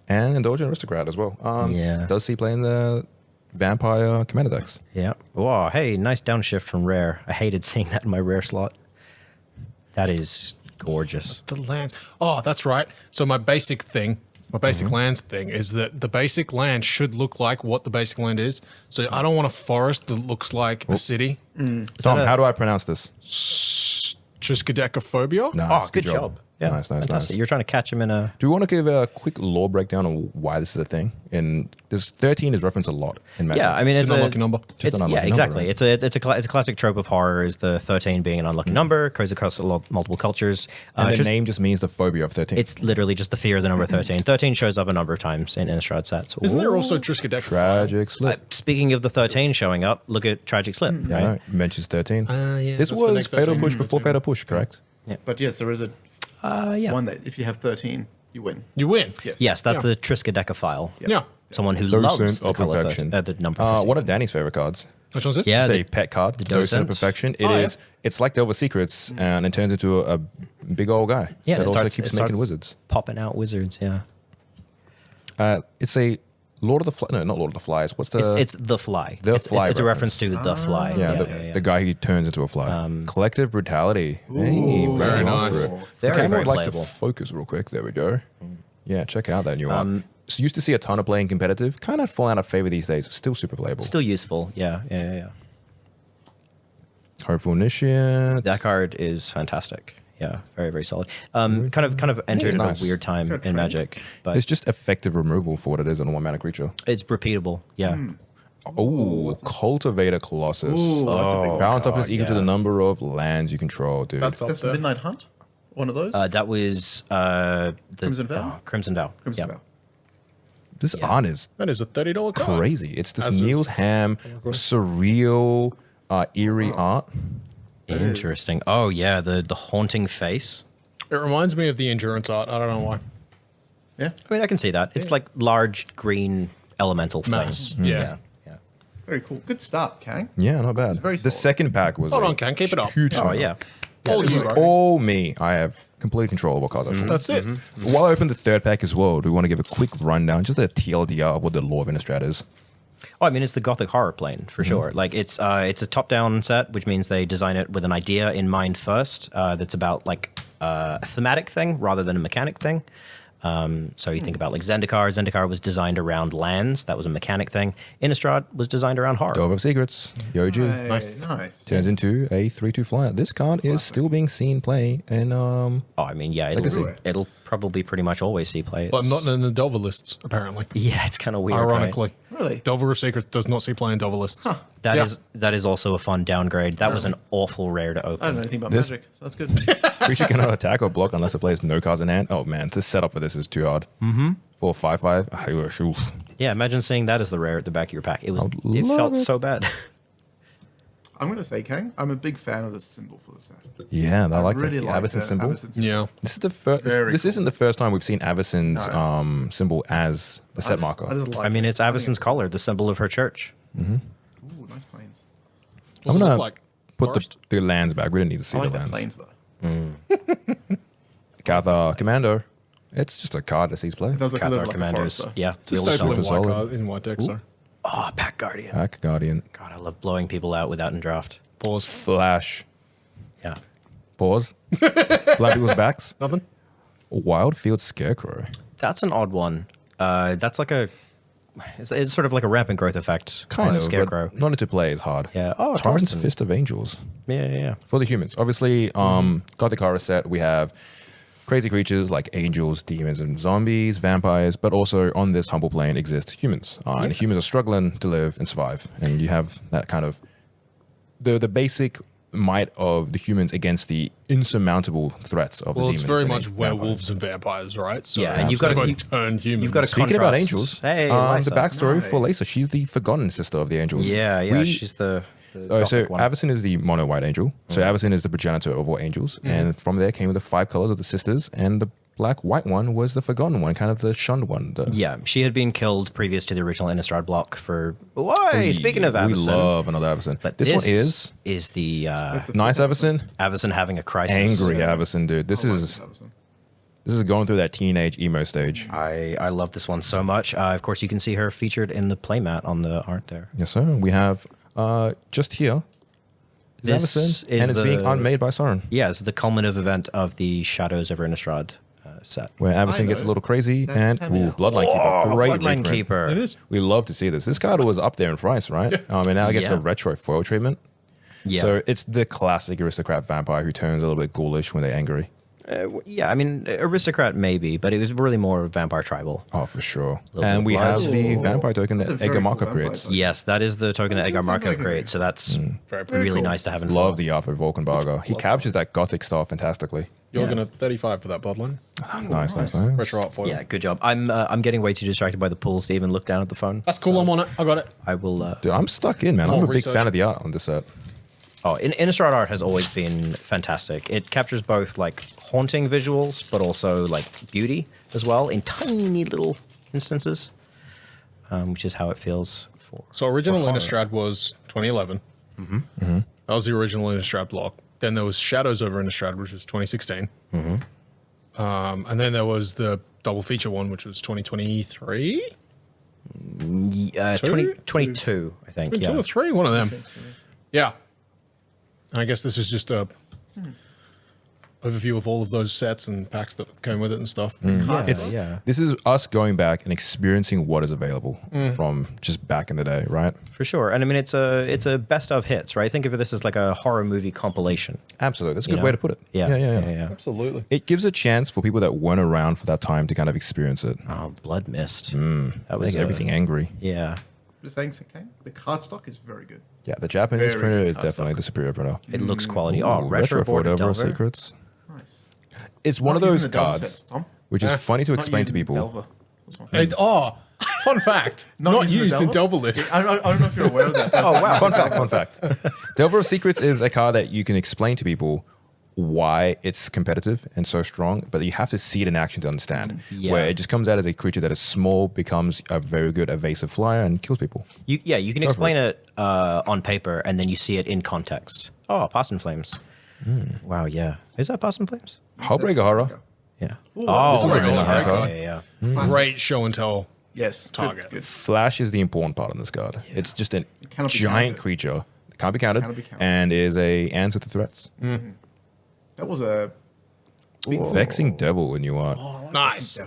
Speaker 1: And Indulgent Aristocrat as well.
Speaker 2: Yeah.
Speaker 1: Does he play in the Vampire Commander decks?
Speaker 2: Yeah. Wow. Hey, nice downshift from Rare. I hated seeing that in my Rare slot. That is gorgeous.
Speaker 3: The lands. Oh, that's right. So my basic thing, my basic lands thing is that the basic land should look like what the basic land is. So I don't want a forest that looks like a city.
Speaker 1: Tom,
Speaker 2: that a-
Speaker 1: how do I pronounce this?
Speaker 3: Triskaidekaphobia?
Speaker 1: Nice,
Speaker 2: Oh, good job. Yeah,
Speaker 1: Nice.
Speaker 2: fantastic. You're trying to catch him in a.
Speaker 1: Do we want to give a quick lore breakdown on why this is a thing? And this 13 is referenced a lot in Magic.
Speaker 2: Yeah, I mean
Speaker 3: It's an unlucky number.
Speaker 1: Just an unlucky number,
Speaker 2: exactly.
Speaker 1: right?
Speaker 2: It's a classic trope of horror is the 13 being an unlucky number, goes across multiple cultures.
Speaker 1: And the
Speaker 2: It's
Speaker 1: name just means the phobia of 13.
Speaker 2: It's literally just the fear of the number 13. 13 shows up a number of times in Innistrad sets.
Speaker 3: Isn't there also Triskaideka?
Speaker 1: Tragic Slip.
Speaker 2: Speaking of the 13 showing up, look at Tragic Slip,
Speaker 1: Yeah,
Speaker 2: right?
Speaker 1: no, mentions 13.
Speaker 3: Yeah,
Speaker 1: This
Speaker 3: that's the
Speaker 1: was
Speaker 3: next
Speaker 1: Fatal
Speaker 3: 13
Speaker 1: Push
Speaker 3: numbers,
Speaker 1: before
Speaker 3: yeah.
Speaker 1: Fatal Push, correct?
Speaker 4: But yes, there is a
Speaker 2: Yeah.
Speaker 4: one that if you have 13, you win.
Speaker 3: You win.
Speaker 4: Yes.
Speaker 2: Yes, that's
Speaker 3: Yeah.
Speaker 2: the Triskaideka file.
Speaker 3: Yeah.
Speaker 2: Someone who
Speaker 1: Docent
Speaker 2: loves the
Speaker 1: of
Speaker 2: color
Speaker 1: Perfection.
Speaker 2: the number 13.
Speaker 1: One of Danny's favorite cards.
Speaker 3: Which one's this?
Speaker 2: Yeah,
Speaker 1: Just
Speaker 2: the-
Speaker 1: a pet card, Docent
Speaker 2: Docent.
Speaker 1: of Perfection. It
Speaker 3: Oh,
Speaker 1: is. It's like Delver Secrets, and it turns into a big old guy
Speaker 2: Yeah,
Speaker 1: that
Speaker 2: it
Speaker 1: also
Speaker 2: starts-
Speaker 1: keeps
Speaker 2: it
Speaker 1: making
Speaker 2: starts
Speaker 1: wizards.
Speaker 2: popping out wizards, yeah.
Speaker 1: It's a Lord of the no, not Lord of the Flies. What's the?
Speaker 2: It's The Fly.
Speaker 1: The
Speaker 2: it's,
Speaker 1: Fly
Speaker 2: it's a
Speaker 1: reference.
Speaker 2: reference to The Fly.
Speaker 1: the guy who turns into a fly. Collective Brutality. Hey,
Speaker 3: very
Speaker 1: bring it on
Speaker 3: nice.
Speaker 1: for it.
Speaker 2: Very,
Speaker 1: The camera
Speaker 2: very
Speaker 1: would like to
Speaker 2: playable.
Speaker 1: focus real quick. There we go. Yeah, check out that new one. So used to see a ton of playing competitive. Kind of falling out of favor these days. Still super playable.
Speaker 2: Still useful, yeah.
Speaker 1: Hopeful Initiate.
Speaker 2: That card is fantastic. Yeah, very, very solid. Kind of entered
Speaker 1: nice.
Speaker 2: at a weird time
Speaker 4: Got
Speaker 2: in
Speaker 4: trend.
Speaker 2: Magic, but
Speaker 1: It's just effective removal for what it is on a 1-mana creature.
Speaker 2: it's repeatable. Yeah.
Speaker 1: Oh, Cultivator Colossus.
Speaker 4: Ooh, that's a big one.
Speaker 1: Power and toughness
Speaker 2: God,
Speaker 1: equal to
Speaker 2: yeah.
Speaker 1: the number of lands you control, dude.
Speaker 3: That's up
Speaker 4: That's
Speaker 3: there.
Speaker 4: Midnight Hunt. One of those.
Speaker 2: That was the
Speaker 4: Crimson Vow?
Speaker 2: Crimson Vow.
Speaker 4: Crimson
Speaker 2: yeah.
Speaker 4: Vow.
Speaker 1: This
Speaker 2: Yeah.
Speaker 1: art is
Speaker 3: That is a $30 card.
Speaker 1: crazy. It's this
Speaker 3: As a-
Speaker 1: Niels Ham surreal, eerie art.
Speaker 2: Interesting. Oh yeah, the haunting face.
Speaker 3: It reminds me of the endurance art. I don't know why.
Speaker 4: Yeah.
Speaker 2: I mean, I can see that. It's like large green elemental thing.
Speaker 3: Mass.
Speaker 2: Yeah.
Speaker 3: Yeah.
Speaker 2: yeah.
Speaker 4: Very cool. Good start, Kang.
Speaker 1: Yeah, not bad.
Speaker 4: very
Speaker 1: The
Speaker 4: solid.
Speaker 1: second pack was
Speaker 3: Hold
Speaker 1: a
Speaker 3: on, Ken. Keep it up.
Speaker 1: huge.
Speaker 2: Oh
Speaker 1: chunk.
Speaker 2: yeah.
Speaker 3: All you, bro.
Speaker 1: All me. I have complete control of what cards I pull.
Speaker 3: That's it.
Speaker 1: While I open the third pack as well, do we want to give a quick rundown, just a TLDR of what the lore of Innistrad is?
Speaker 2: Oh, I mean, it's the Gothic horror plane for sure. Like it's a top-down set, which means they design it with an idea in mind first. That's about like a thematic thing rather than a mechanic thing. So you think about like Zendikar. Zendikar was designed around lands. That was a mechanic thing. Innistrad was designed around horror.
Speaker 1: Delver of Secrets, Yoji.
Speaker 4: Hey,
Speaker 3: Nice.
Speaker 4: Nice.
Speaker 1: Turns into a 3/2 flyer. This card is still being seen play, and
Speaker 2: Oh, I mean, yeah,
Speaker 1: Legacy.
Speaker 2: it'll probably pretty much always see play.
Speaker 3: But
Speaker 2: It's-
Speaker 3: not in the Delver lists, apparently.
Speaker 2: Yeah, it's kind of weird.
Speaker 3: Ironically.
Speaker 4: Really?
Speaker 3: Delver of Secrets does not see play in Delver lists.
Speaker 4: Huh.
Speaker 2: That
Speaker 3: Yeah.
Speaker 2: is that is also a fun downgrade. That was an awful rare to
Speaker 4: I don't know
Speaker 2: open.
Speaker 4: anything about
Speaker 1: This-
Speaker 4: Magic, so that's good.
Speaker 1: creature cannot attack or block unless it plays no cards in hand. Oh man, the setup for this is too hard. Mm-hmm. 4/5/5. Oof.
Speaker 2: Yeah, imagine seeing that as the rare at the back of your pack. It was.
Speaker 1: I'd
Speaker 2: It
Speaker 1: love
Speaker 2: felt
Speaker 1: it.
Speaker 2: so bad.
Speaker 4: I'm going to say, Kang, I'm a big fan of the symbol for the set.
Speaker 1: Yeah, I like
Speaker 4: really
Speaker 1: the
Speaker 4: like
Speaker 1: Avacyn symbol.
Speaker 4: Avacyn symbol.
Speaker 3: Yeah.
Speaker 1: This is the first.
Speaker 4: Very
Speaker 1: This
Speaker 4: cool.
Speaker 1: isn't the first time we've seen Avacyn's
Speaker 4: No.
Speaker 1: symbol as the set marker.
Speaker 4: I just like
Speaker 2: I mean,
Speaker 4: it.
Speaker 2: it's
Speaker 4: I think
Speaker 2: Avacyn's collar, the symbol of her church.
Speaker 4: Ooh, nice planes.
Speaker 3: What's
Speaker 1: I'm
Speaker 3: it
Speaker 1: gonna
Speaker 3: look like?
Speaker 1: put
Speaker 3: Forest?
Speaker 1: the lands back. We didn't need to see
Speaker 4: I like
Speaker 1: the
Speaker 4: the
Speaker 1: lands.
Speaker 4: planes, though.
Speaker 1: Cathar Commando. It's just a card that sees play.
Speaker 4: It does look a
Speaker 2: Cathar
Speaker 4: little like a
Speaker 2: Commanders.
Speaker 4: forest, though.
Speaker 2: Yeah.
Speaker 3: It's a
Speaker 2: really
Speaker 3: staple in
Speaker 2: solid.
Speaker 3: white,
Speaker 1: solid.
Speaker 3: in white decks, so.
Speaker 2: Oh, Pack Guardian.
Speaker 1: Pack Guardian.
Speaker 2: God, I love blowing people out without in draft.
Speaker 3: Pause.
Speaker 1: Flash.
Speaker 2: Yeah.
Speaker 1: Pause. Blind people's backs.
Speaker 3: Nothing?
Speaker 1: Wildfield Scarecrow.
Speaker 2: That's an odd one. That's like a. It's sort of like a rampant growth effect
Speaker 1: Kind
Speaker 2: on a
Speaker 1: of.
Speaker 2: scarecrow.
Speaker 1: But not into play is hard.
Speaker 2: Yeah. Oh,
Speaker 1: Torrent's
Speaker 2: Torsten.
Speaker 1: Fist of Angels.
Speaker 2: Yeah.
Speaker 1: For the humans. Obviously, Gothic horror set, we have crazy creatures like angels, demons, and zombies, vampires, but also on this humble plane exist humans. And humans are struggling to live and survive. And you have that kind of the basic might of the humans against the insurmountable threats of
Speaker 3: Well,
Speaker 1: the
Speaker 3: it's
Speaker 1: demons.
Speaker 3: very
Speaker 1: and
Speaker 3: much werewolves and vampires, right? So
Speaker 2: Yeah, and you've got to-
Speaker 3: they
Speaker 2: you-
Speaker 3: turn humans.
Speaker 2: you've got to
Speaker 1: Speaking about
Speaker 2: contrasts.
Speaker 1: angels,
Speaker 2: Hey,
Speaker 1: the
Speaker 2: Lysa.
Speaker 1: backstory for
Speaker 4: Nice.
Speaker 1: Lysa, she's the forgotten sister of the angels.
Speaker 2: Yeah. She's the.
Speaker 1: So
Speaker 2: Gothic one.
Speaker 1: Avacyn is the mono white angel. So Avacyn is the progenitor of all angels, and from there came the 5 colors of the sisters, and the black white one was the forgotten one, kind of the shunned one.
Speaker 2: Yeah, she had been killed previous to the original Innistrad block for. Why? Speaking of
Speaker 1: we
Speaker 2: Avacyn,
Speaker 1: love another Avacyn.
Speaker 2: but
Speaker 1: This one is
Speaker 2: the
Speaker 1: nice Avacyn,
Speaker 2: Avacyn having a crisis.
Speaker 1: angry Avacyn, dude. This
Speaker 4: I like
Speaker 1: is
Speaker 4: Avacyn.
Speaker 1: this is going through that teenage emo stage.
Speaker 2: I love this one so much. Of course, you can see her featured in the playmat on the art there.
Speaker 1: Yes, sir. We have just here.
Speaker 2: This
Speaker 1: Avacyn,
Speaker 2: is
Speaker 1: and it's being
Speaker 2: the-
Speaker 1: unmade by Soren,
Speaker 2: Yeah, it's the culminative event of the Shadows over Innistrad set.
Speaker 1: where
Speaker 4: I
Speaker 1: Avacyn gets a
Speaker 4: know.
Speaker 1: little crazy,
Speaker 4: That's
Speaker 1: and
Speaker 4: Tamil.
Speaker 1: Bloodline Keeper, great
Speaker 2: Bloodline
Speaker 1: reprint.
Speaker 2: Keeper.
Speaker 3: It is.
Speaker 1: We love to see this. This card was up there in price, right? And now it gets the
Speaker 2: Yeah.
Speaker 1: retro foil treatment.
Speaker 2: Yeah.
Speaker 1: So it's the classic aristocrat vampire who turns a little bit ghoulish when they're angry.
Speaker 2: Yeah, I mean, aristocrat maybe, but it was really more vampire tribal.
Speaker 1: Oh, for sure.
Speaker 2: Little
Speaker 1: And we have
Speaker 2: blood.
Speaker 1: the vampire token
Speaker 4: That's a
Speaker 1: that
Speaker 4: very
Speaker 1: Edgar
Speaker 4: cool
Speaker 1: Markov
Speaker 4: vampire
Speaker 1: creates.
Speaker 4: token.
Speaker 2: Yes, that is the token that Edgar Markov creates, so that's
Speaker 3: Very
Speaker 2: really
Speaker 3: cool.
Speaker 2: nice to have in
Speaker 1: Love
Speaker 2: full.
Speaker 1: the art of Volkenbarger. He captures that gothic style fantastically.
Speaker 3: You're
Speaker 2: Yeah.
Speaker 3: going to 35 for that bloodline.
Speaker 1: Nice.
Speaker 3: Retro art for you.
Speaker 2: Yeah, good job. I'm getting way too distracted by the pools to even look down at the phone.
Speaker 3: That's cool. I'm on it. I got it.
Speaker 2: I will.
Speaker 1: Dude, I'm stuck in, man.
Speaker 3: Oh,
Speaker 1: I'm a big
Speaker 3: research.
Speaker 1: fan of the art on this set.
Speaker 2: Innistrad art has always been fantastic. It captures both like haunting visuals, but also like beauty as well in tiny little instances, which is how it feels for.
Speaker 3: So original
Speaker 2: for horror.
Speaker 3: Innistrad was 2011. That was the original Innistrad block. Then there was Shadows over Innistrad, which was 2016. And then there was the double feature one, which was 2023.
Speaker 2: 2022, I think.
Speaker 3: 22
Speaker 2: Yeah.
Speaker 3: or 3, one of them. Yeah. And I guess this is just a overview of all of those sets and packs that came with it and stuff.
Speaker 2: Yeah.
Speaker 1: This is us going back and experiencing what is available from just back in the day, right?
Speaker 2: For sure. And I mean, it's a best of hits, right? Think of this as like a horror movie compilation.
Speaker 1: Absolutely. That's a
Speaker 2: you
Speaker 1: good
Speaker 2: know?
Speaker 1: way to put it.
Speaker 2: Yeah.
Speaker 3: Absolutely.
Speaker 1: It gives a chance for people that weren't around for that time to kind of experience it.
Speaker 2: Oh, Blood Mist. That
Speaker 1: Make
Speaker 2: was
Speaker 1: everything angry.
Speaker 2: Yeah.
Speaker 4: Just saying, okay. The cardstock is very good.
Speaker 1: Yeah, the Japanese
Speaker 4: Very
Speaker 1: printer
Speaker 4: good
Speaker 1: is definitely
Speaker 4: cardstock.
Speaker 1: the superior printer.
Speaker 2: It looks quality. Oh,
Speaker 1: Ooh,
Speaker 2: retro
Speaker 1: for
Speaker 2: boarded
Speaker 1: Delver
Speaker 2: Delver.
Speaker 1: Secrets.
Speaker 4: Nice.
Speaker 1: It's one of
Speaker 4: Not
Speaker 1: those
Speaker 4: using the Delver
Speaker 1: cards,
Speaker 4: sets, Tom.
Speaker 1: which is funny to
Speaker 4: Not
Speaker 1: explain to
Speaker 4: using
Speaker 1: people.
Speaker 4: Delver. That's one.
Speaker 3: Fun fact. Not
Speaker 4: using the
Speaker 3: used in
Speaker 4: Delver?
Speaker 3: Delver lists.
Speaker 4: I don't know if you're aware of that.
Speaker 2: Oh, wow.
Speaker 1: Fun fact. Delver of Secrets is a card that you can explain to people why it's competitive and so strong, but you have to see it in action to understand.
Speaker 2: Yeah.
Speaker 1: Where it just comes out as a creature that is small, becomes a very good evasive flyer, and kills people.
Speaker 2: You can explain it on paper, and then you see it in context. Oh, Past in Flames. Wow, yeah. Is that Past in Flames?
Speaker 1: Hullbreaker Horror.
Speaker 2: Yeah.
Speaker 4: This
Speaker 1: is a
Speaker 3: really
Speaker 2: okay,
Speaker 3: hard
Speaker 1: card.
Speaker 2: yeah.
Speaker 3: Great show and tell.
Speaker 4: Yes.
Speaker 3: Target.
Speaker 4: Good.
Speaker 1: Flash is the important part on this card. It's just a
Speaker 4: cannot be
Speaker 1: giant
Speaker 4: countered.
Speaker 1: creature. Can't be counted.
Speaker 4: Cannot be countered.
Speaker 1: And is a answer to threats.
Speaker 4: That was a big
Speaker 1: Vexing Devil when you are.
Speaker 3: Nice.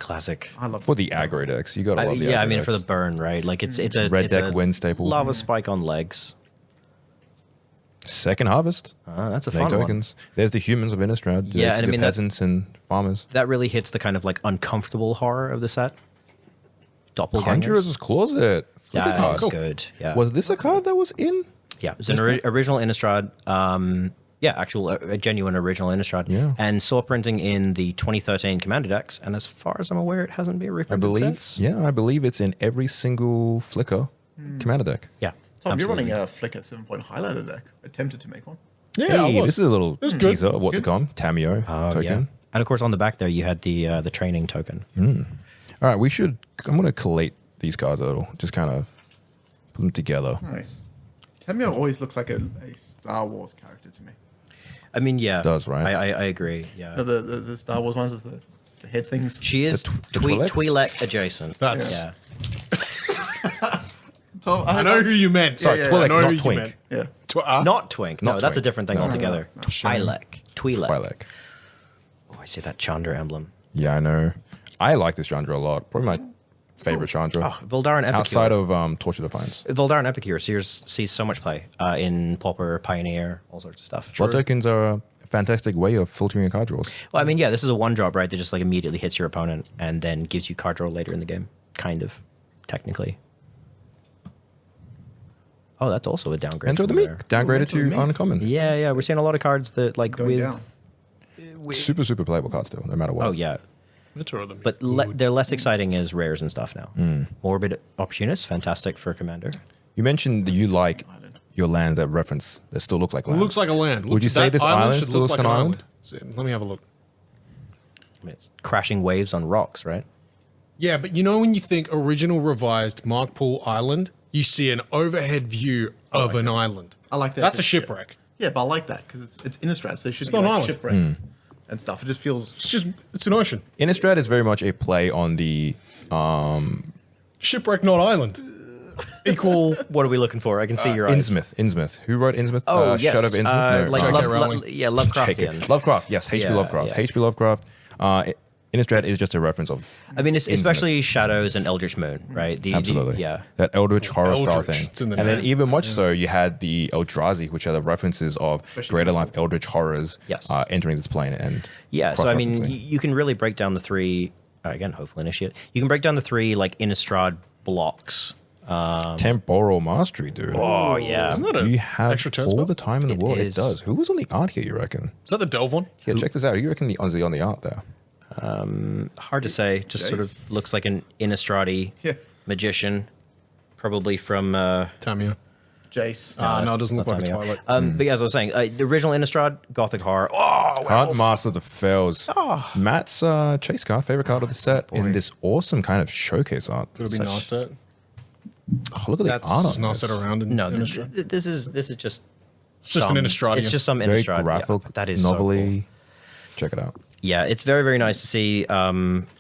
Speaker 2: Classic.
Speaker 4: I love
Speaker 1: For the aggro decks, you gotta love the aggro
Speaker 2: I mean,
Speaker 1: decks.
Speaker 2: for the burn, right? Like it's a
Speaker 1: Red
Speaker 2: it's
Speaker 1: deck
Speaker 2: a
Speaker 1: win staple.
Speaker 2: lava spike on legs.
Speaker 1: Second Harvest.
Speaker 2: That's a
Speaker 1: Make
Speaker 2: fun one.
Speaker 1: tokens. There's the humans of Innistrad. There's
Speaker 2: Yeah, and I
Speaker 1: the
Speaker 2: mean, that-
Speaker 1: peasants and farmers.
Speaker 2: That really hits the kind of like uncomfortable horror of the set. Doppelgangers.
Speaker 1: Conjurer's Closet. Flip
Speaker 2: Yeah,
Speaker 1: card.
Speaker 2: that was good. Yeah.
Speaker 1: Was this a card that was in?
Speaker 2: Yeah, it's an original Innistrad. A genuine original Innistrad.
Speaker 1: Yeah.
Speaker 2: And saw printing in the 2013 Commander decks. And as far as I'm aware, it hasn't been
Speaker 1: I
Speaker 2: reprinted
Speaker 1: believe.
Speaker 2: since.
Speaker 1: Yeah, I believe it's in every single Flicker commander deck.
Speaker 2: Yeah.
Speaker 4: Tom, you're
Speaker 2: absolutely.
Speaker 4: running a Flicker 7-point highlighter deck. Attempted to make one.
Speaker 3: Yeah,
Speaker 1: Hey,
Speaker 3: I was.
Speaker 1: this is a little
Speaker 3: was good.
Speaker 1: teaser of what to
Speaker 4: Good.
Speaker 1: come. Tamio token.
Speaker 2: Yeah. And of course, on the back there, you had the training token.
Speaker 1: All right, I'm going to collate these cards a little. Just kind of put them together.
Speaker 4: Nice. Tamio always looks like a Star Wars character to me.
Speaker 2: I mean, yeah.
Speaker 1: Does, right?
Speaker 2: I agree. Yeah.
Speaker 4: No, the Star Wars ones with the head things.
Speaker 2: She is
Speaker 1: the
Speaker 2: Twi'lek
Speaker 1: Twi'leks?
Speaker 2: adjacent.
Speaker 3: That's-
Speaker 2: yeah.
Speaker 4: Tom,
Speaker 3: I know who you meant.
Speaker 4: Sorry,
Speaker 3: I
Speaker 1: Twi'lek,
Speaker 3: know
Speaker 1: not
Speaker 3: who you
Speaker 1: Twink.
Speaker 3: meant.
Speaker 4: Yeah.
Speaker 2: Not Twink. No,
Speaker 1: Not
Speaker 2: that's a
Speaker 1: Twink.
Speaker 2: different thing
Speaker 1: No.
Speaker 2: altogether. Twi'lek.
Speaker 1: Twi'lek.
Speaker 2: Oh, I see that Chandra emblem.
Speaker 1: Yeah, I know. I like this Chandra a lot. Probably my favorite Chandra.
Speaker 2: Oh, Voldaran Epicure.
Speaker 1: Outside of Torture Defiance.
Speaker 2: Voldaran Epicure sees so much play in Pauper, Pioneer, all sorts of stuff.
Speaker 1: Blood tokens are a fantastic way of filtering your card draws.
Speaker 2: Well, I mean, yeah, this is a one drop, right? That just like immediately hits your opponent and then gives you card draw later in the game. Kind of, technically. Oh, that's also a downgrade.
Speaker 1: Enter the
Speaker 2: from
Speaker 1: Meek.
Speaker 2: there.
Speaker 1: Downgraded
Speaker 4: Enter the
Speaker 1: to
Speaker 4: Meek.
Speaker 1: uncommon.
Speaker 2: Yeah, we're seeing a lot of cards that like
Speaker 4: Going down.
Speaker 1: Super, super playable card still, no matter what.
Speaker 2: Oh yeah,
Speaker 3: Mentor of them.
Speaker 2: but they're less exciting as rares and stuff now. Morbid Opportunist, fantastic for Commander.
Speaker 1: You mentioned that you like your land that reference that still look like
Speaker 3: It
Speaker 1: land.
Speaker 3: looks like a land.
Speaker 1: Would you say
Speaker 3: That
Speaker 1: this island
Speaker 3: should
Speaker 1: still looks like an island?
Speaker 3: See, let me have a look.
Speaker 2: I mean, it's crashing waves on rocks, right?
Speaker 3: Yeah, but you know when you think original revised Mark Poole Island, you see an overhead view of an island.
Speaker 4: I like that.
Speaker 3: That's a
Speaker 4: too.
Speaker 3: shipwreck.
Speaker 4: Yeah, but I like that because it's Innistrad, so there should
Speaker 3: It's
Speaker 4: be
Speaker 3: not an
Speaker 4: like
Speaker 3: island.
Speaker 4: shipwrecks and stuff. It just feels.
Speaker 3: It's an ocean.
Speaker 1: Innistrad is very much a play on the
Speaker 3: Shipwreck, not island.
Speaker 2: Equal. What are we looking for? I can see your eyes.
Speaker 1: Innsmouth. Who wrote Innsmouth?
Speaker 2: Oh yes,
Speaker 1: Shadow of Innsmouth?
Speaker 2: like
Speaker 3: J.K.
Speaker 2: Love,
Speaker 3: Rowling.
Speaker 2: Lovecraftian.
Speaker 1: Lovecraft, yes, H.P.
Speaker 2: Yeah,
Speaker 1: Lovecraft.
Speaker 2: yeah.
Speaker 1: H.P. Lovecraft. Innistrad is just a reference of.
Speaker 2: I mean, especially Shadows and Eldritch Moon, right?
Speaker 1: Absolutely.
Speaker 2: Yeah.
Speaker 1: That Eldritch horror style
Speaker 3: Eldritch,
Speaker 1: thing.
Speaker 3: it's in the
Speaker 1: And then
Speaker 3: name.
Speaker 1: even much so, you had the Eldrazi, which are the references of greater life Eldritch horrors
Speaker 2: Yes.
Speaker 1: entering this plane. And
Speaker 2: Yeah, so I mean,
Speaker 1: cross-referencing.
Speaker 2: you can really break down the three, again, hopefully initiate. You can break down the three, like, Innistrad blocks.
Speaker 1: Temporal mastery, dude.
Speaker 2: Oh, yeah.
Speaker 3: Isn't that
Speaker 1: You
Speaker 3: an
Speaker 1: have
Speaker 3: extra turn
Speaker 1: all
Speaker 3: spell?
Speaker 1: the time in the world. It
Speaker 2: is.
Speaker 1: does. Who was on the art here, you reckon?
Speaker 3: Is that the Delve one?
Speaker 1: Yeah, check this out. Who you reckon on the art there?
Speaker 2: Hard to say. Just sort of
Speaker 4: Jace.
Speaker 2: looks like an Innistrad
Speaker 4: Yeah.
Speaker 2: magician. Probably from...
Speaker 3: Tamio.
Speaker 4: Jace.
Speaker 3: No, it doesn't look
Speaker 2: not
Speaker 3: like a
Speaker 2: Tamio.
Speaker 3: Twilight.
Speaker 2: But yeah, as I was saying, the original Innistrad, Gothic Horror. Oh,
Speaker 1: Art Master of the Fells.
Speaker 2: Ah.
Speaker 1: Matt's chase card, favorite card of the set, in this awesome kind of showcase art.
Speaker 3: Could have been nice set.
Speaker 1: Oh, look at
Speaker 2: That's
Speaker 1: the art
Speaker 3: It's
Speaker 1: on
Speaker 3: nice
Speaker 1: this.
Speaker 3: set around in
Speaker 2: no,
Speaker 3: Innistrad.
Speaker 2: this is just...
Speaker 3: It's just an Innistradian.
Speaker 2: It's just some
Speaker 1: Very
Speaker 2: Innistrad.
Speaker 1: graphic,
Speaker 2: Yeah, that is so
Speaker 1: novelly.
Speaker 2: cool.
Speaker 1: Check it out.
Speaker 2: Yeah, it's very, very nice to see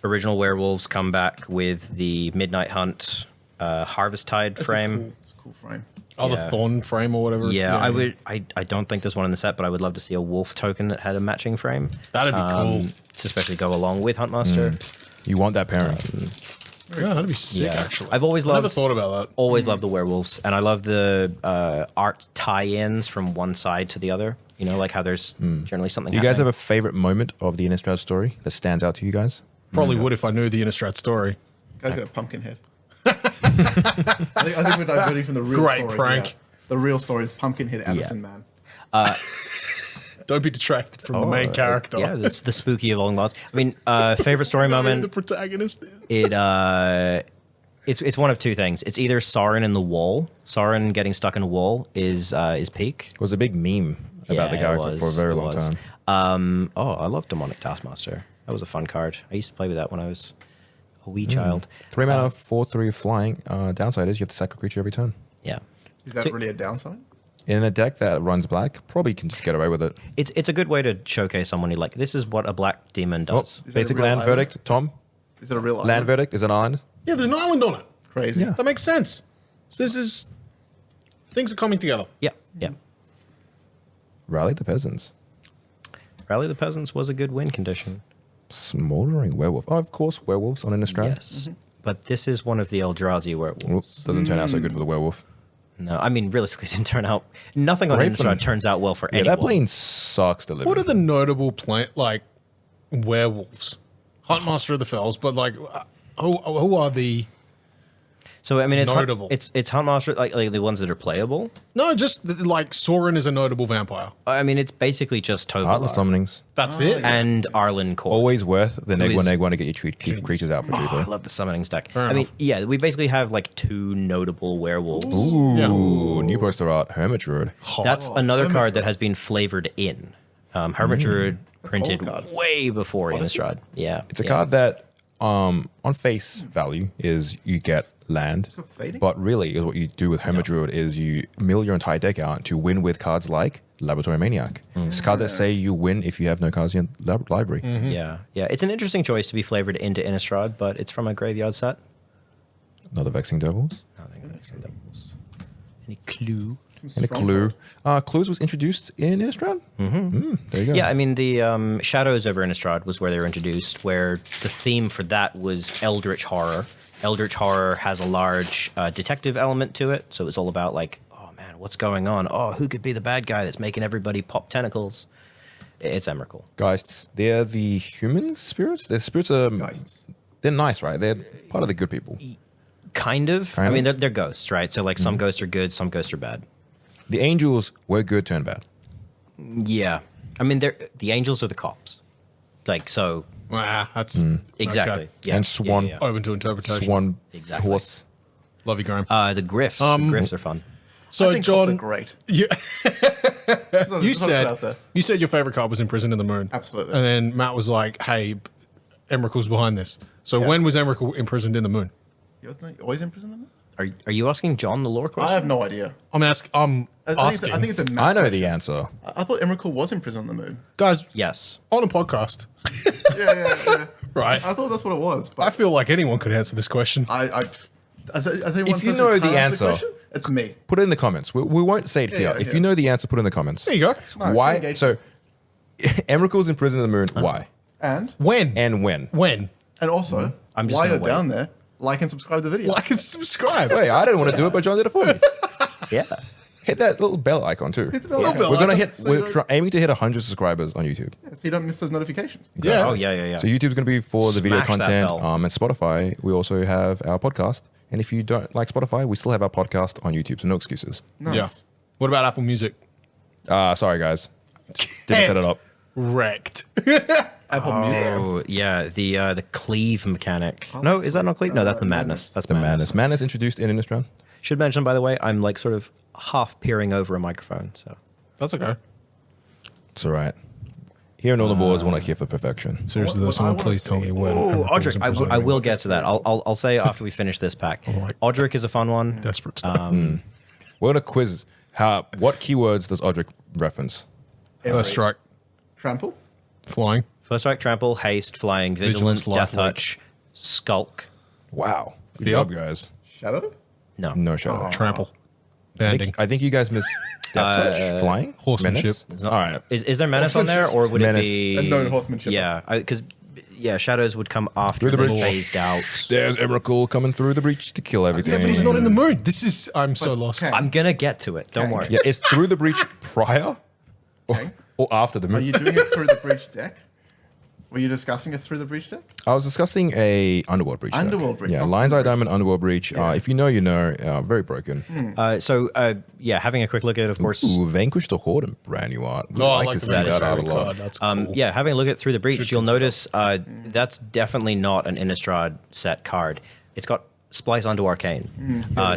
Speaker 2: original Werewolves come back with the Midnight Hunt Harvest Tide frame.
Speaker 4: It's a cool frame.
Speaker 3: Oh, the
Speaker 2: Yeah.
Speaker 3: Thorn frame or whatever.
Speaker 2: Yeah, I would. I don't think there's one in the set, but I would love to see a wolf token that had a matching frame.
Speaker 3: That'd be cool.
Speaker 2: To especially go along with Huntmaster.
Speaker 1: You want that pairing.
Speaker 3: Yeah, that'd be sick,
Speaker 2: Yeah.
Speaker 3: actually.
Speaker 2: I've always
Speaker 3: I never
Speaker 2: loved-
Speaker 3: thought about that.
Speaker 2: Always love the werewolves, and I love the art tie-ins from one side to the other. You know, like how there's generally something.
Speaker 1: Do you guys have
Speaker 2: happening.
Speaker 1: a favorite moment of the Innistrad story that stands out to you guys?
Speaker 3: Probably would if I knew the Innistrad story.
Speaker 4: Guy's got a pumpkin head. I think we're diverting from the real
Speaker 3: Great
Speaker 4: story.
Speaker 3: prank.
Speaker 4: Yeah. The real story is Pumpkinhead Addison Man.
Speaker 3: Don't be detracted from the main character.
Speaker 2: Yeah, that's the spooky of all mods. I mean, favorite story
Speaker 3: Who the
Speaker 2: moment.
Speaker 3: protagonist is.
Speaker 2: It's one of two things. It's either Sauron in the wall. Sauron getting stuck in a wall is peak.
Speaker 1: It was a big meme about the
Speaker 2: Yeah, it
Speaker 1: character
Speaker 2: was,
Speaker 1: for a very
Speaker 2: it
Speaker 1: long
Speaker 2: was.
Speaker 1: time.
Speaker 2: I love Demonic Taskmaster. That was a fun card. I used to play with that when I was a wee child.
Speaker 1: 3 mana, 4/3 flying. Downside is you have to sack a creature every turn.
Speaker 2: Yeah.
Speaker 4: Is that
Speaker 2: So-
Speaker 4: really a downside?
Speaker 1: In a deck that runs black, probably can just get away with it.
Speaker 2: It's a good way to showcase someone you like. This is what a black demon
Speaker 1: Well,
Speaker 2: does.
Speaker 4: Is it a
Speaker 1: basic
Speaker 4: real
Speaker 1: land
Speaker 4: island?
Speaker 1: verdict. Tom,
Speaker 4: Is it a real
Speaker 1: land
Speaker 4: island?
Speaker 1: verdict is an island.
Speaker 3: Yeah, there's an island on it.
Speaker 4: Crazy.
Speaker 1: Yeah.
Speaker 3: That makes sense. So this is... Things are coming together.
Speaker 2: Yeah, yeah.
Speaker 1: Rally the peasants.
Speaker 2: Rally the Peasants was a good win condition.
Speaker 1: Smoldering werewolf. Oh, of course, werewolves on Innistrad.
Speaker 2: Yes. But this is one of the Eldrazi werewolves.
Speaker 1: Whoops, doesn't turn out so good for the werewolf.
Speaker 2: No, I mean, realistically, it didn't turn out... Nothing on
Speaker 1: Great for them.
Speaker 2: Innistrad turns out well for
Speaker 1: Yeah,
Speaker 2: anyone.
Speaker 1: that plane sucks to live
Speaker 3: What are
Speaker 1: in.
Speaker 3: the notable werewolves? Huntmaster of the Fells, but who are the...
Speaker 2: So, I mean, it's
Speaker 3: Notable.
Speaker 2: it's Huntmaster, like the ones that are playable.
Speaker 3: No, just Sauron is a notable vampire.
Speaker 2: I mean, it's basically just
Speaker 1: Heartless
Speaker 2: Tovolar
Speaker 1: summonings.
Speaker 3: That's it.
Speaker 2: and Arlen Core.
Speaker 1: Always worth the neg
Speaker 2: is-
Speaker 1: one to get your keep creatures out for
Speaker 2: Oh, I
Speaker 1: cheaper.
Speaker 2: love the summoning stack.
Speaker 3: Fair
Speaker 2: I mean,
Speaker 3: enough.
Speaker 2: yeah, we basically have like two notable werewolves.
Speaker 1: Ooh,
Speaker 3: Yeah.
Speaker 1: new poster art, Hermit Druid.
Speaker 2: That's another card that has been flavored in. Hermit Druid printed
Speaker 4: card.
Speaker 2: way before Innistrad. Yeah,
Speaker 1: It's a card that, on face value, is you get land,
Speaker 4: got fading?
Speaker 1: but really, is what you do with Hermit Druid is you mill your entire deck out to win with cards like Laboratory Maniac. It's cards that say you win if you have no cards in your library.
Speaker 2: Yeah. It's an interesting choice to be flavored into Innistrad, but it's from a graveyard set.
Speaker 1: Another Vexing Devils.
Speaker 2: I think that's some doubles. Any clue?
Speaker 1: And a clue. Clues was introduced in Innistrad. There you go.
Speaker 2: Yeah, I mean, the Shadows over Innistrad was where they were introduced, where the theme for that was Eldritch Horror. Eldritch Horror has a large detective element to it, so it's all about, like, oh man, what's going on? Oh, who could be the bad guy that's making everybody pop tentacles? It's Emrakul.
Speaker 1: Geists. They're the human spirits. Their spirits are.
Speaker 4: Geists.
Speaker 1: They're nice, right? They're part of the good people.
Speaker 2: Kind of.
Speaker 1: Kind
Speaker 2: I
Speaker 1: of?
Speaker 2: mean, they're ghosts, right? So, like, some ghosts are good, some ghosts are bad.
Speaker 1: The angels were good, turned bad.
Speaker 2: Yeah. I mean, the angels are the cops. Like, so,
Speaker 3: That's...
Speaker 2: exactly.
Speaker 3: Okay.
Speaker 2: Yeah.
Speaker 1: And Swan.
Speaker 2: Yeah, yeah,
Speaker 3: Open to interpretation.
Speaker 1: Swan.
Speaker 2: Exactly.
Speaker 1: Horse.
Speaker 3: Love you, Graham.
Speaker 2: yeah. The Griffs. The Griffs are fun.
Speaker 3: So,
Speaker 4: I think cops are
Speaker 3: John,
Speaker 4: great.
Speaker 3: you,
Speaker 4: It's not-
Speaker 3: you
Speaker 4: it's not out
Speaker 3: said
Speaker 4: there.
Speaker 3: you said your favorite card was Imprisoned in the Moon.
Speaker 4: Absolutely.
Speaker 3: And then Matt was like, "Hey, Emrakul's behind this." So
Speaker 4: Yeah.
Speaker 3: when was Emrakul imprisoned in the moon?
Speaker 4: You always in prison? Them?
Speaker 2: Are you asking John the lore question?
Speaker 4: I have no idea.
Speaker 3: I'm asking.
Speaker 4: I think it's a map
Speaker 1: I know
Speaker 4: question.
Speaker 1: the answer.
Speaker 4: I thought Emrakul was in prison on the moon.
Speaker 3: guys
Speaker 2: Yes.
Speaker 3: on a podcast,
Speaker 4: Yeah.
Speaker 3: right?
Speaker 4: I thought that's what it was.
Speaker 3: I
Speaker 4: But
Speaker 3: feel like anyone could answer this question.
Speaker 4: as anyone
Speaker 1: If you
Speaker 4: says
Speaker 1: know
Speaker 4: who
Speaker 1: the
Speaker 4: can't
Speaker 1: answer-
Speaker 4: question, it's me.
Speaker 1: Put it in the comments. We won't say it here.
Speaker 4: yeah,
Speaker 1: If
Speaker 4: yeah.
Speaker 1: you know the answer, put it in the comments.
Speaker 3: There you go.
Speaker 4: Nice,
Speaker 1: Why?
Speaker 4: engagement.
Speaker 1: So, Emrakul's in prison in the moon. Why?
Speaker 4: And
Speaker 3: When?
Speaker 1: And when?
Speaker 3: When?
Speaker 4: also,
Speaker 2: I'm just
Speaker 4: while
Speaker 2: gonna
Speaker 4: you're
Speaker 2: wait.
Speaker 4: down there, like and subscribe to the video.
Speaker 3: Like and subscribe.
Speaker 1: Wait, I didn't want to do it, but John did it for me.
Speaker 2: Yeah.
Speaker 1: Hit that little bell icon too.
Speaker 4: Hit the bell icon.
Speaker 1: We're gonna
Speaker 3: icon.
Speaker 1: hit.
Speaker 4: So
Speaker 1: We're
Speaker 4: you don't-
Speaker 1: aiming to hit 100 subscribers on YouTube.
Speaker 4: so you don't miss those notifications.
Speaker 3: Yeah.
Speaker 2: Oh, yeah.
Speaker 1: So YouTube's going to be for the video
Speaker 2: Smash that
Speaker 1: content.
Speaker 2: bell.
Speaker 1: And Spotify, we also have our podcast. And if you don't like Spotify, we still have our podcast on YouTube. So no excuses.
Speaker 4: Nice.
Speaker 3: Yeah. What about Apple Music?
Speaker 1: Sorry guys, didn't set it up.
Speaker 3: Wrecked.
Speaker 4: Apple Music.
Speaker 2: Oh, yeah. The cleave mechanic. No, is that not cleave? No, that's the madness. That's
Speaker 1: The madness. Madness introduced in Innistrad.
Speaker 2: Should mention, by the way, I'm like sort of half peering over a microphone. So
Speaker 3: That's okay.
Speaker 1: It's all right. Here in all the boards, we're not here for perfection.
Speaker 3: Seriously,
Speaker 4: What-
Speaker 3: though,
Speaker 4: what I
Speaker 3: someone
Speaker 4: wanna
Speaker 3: please tell
Speaker 4: see-
Speaker 3: me when.
Speaker 2: Oh,
Speaker 3: Emrakul
Speaker 2: Odric,
Speaker 3: wasn't
Speaker 2: I
Speaker 3: presiding.
Speaker 2: will get to that. I'll say after we finish this pack.
Speaker 3: Alright.
Speaker 2: Odric is a fun one.
Speaker 3: Desperate.
Speaker 1: We're going to quiz what keywords does Odric reference?
Speaker 3: First strike.
Speaker 4: Trample.
Speaker 3: Flying.
Speaker 2: First strike, trample, haste, flying, vigilance,
Speaker 3: Vigilance,
Speaker 2: death
Speaker 3: lifelink.
Speaker 2: touch, skulk.
Speaker 1: Wow. Good
Speaker 3: Fear.
Speaker 1: job, guys.
Speaker 4: Shadow.
Speaker 2: No.
Speaker 1: No shadow.
Speaker 3: Trample.
Speaker 1: I
Speaker 3: Banding.
Speaker 1: think you guys missed Death Touch, Flying,
Speaker 3: Horsemanship.
Speaker 1: Menace.
Speaker 2: It's not-
Speaker 1: All right.
Speaker 2: Is there menace on there, or would
Speaker 1: Menace.
Speaker 2: it be
Speaker 4: And no horsemanship.
Speaker 2: Yeah, because shadows would come after
Speaker 1: Through the
Speaker 2: the
Speaker 1: bridge.
Speaker 2: phased out.
Speaker 1: There's Emrakul coming through the breach to kill everything.
Speaker 3: Yeah, but he's not in the mood. This is. I'm so lost.
Speaker 4: okay.
Speaker 2: I'm gonna get to it. Don't
Speaker 4: Okay.
Speaker 2: worry.
Speaker 1: Yeah, it's through the breach prior
Speaker 4: Okay.
Speaker 1: or after the
Speaker 4: Are
Speaker 1: move.
Speaker 4: you doing it through the breach deck? Were you discussing it through the breach deck?
Speaker 1: I was discussing a Underworld breach. deck.
Speaker 4: Underworld breach.
Speaker 1: Yeah,
Speaker 4: Oh,
Speaker 1: Lion's Eye
Speaker 4: breach.
Speaker 1: Diamond Underworld breach. If you know, you know. Very broken.
Speaker 2: Having a quick look at it, of course.
Speaker 1: Ooh, Vanquish the Horde and brand new art. We'd
Speaker 3: Oh, I like
Speaker 1: to
Speaker 3: the
Speaker 1: see
Speaker 3: Vanquish
Speaker 1: that out a
Speaker 3: card.
Speaker 1: lot.
Speaker 3: That's cool.
Speaker 2: Having a look at through the breach,
Speaker 3: Should
Speaker 2: you'll
Speaker 3: consider.
Speaker 2: notice that's definitely not an Innistrad set card. It's got Splice onto Arcane.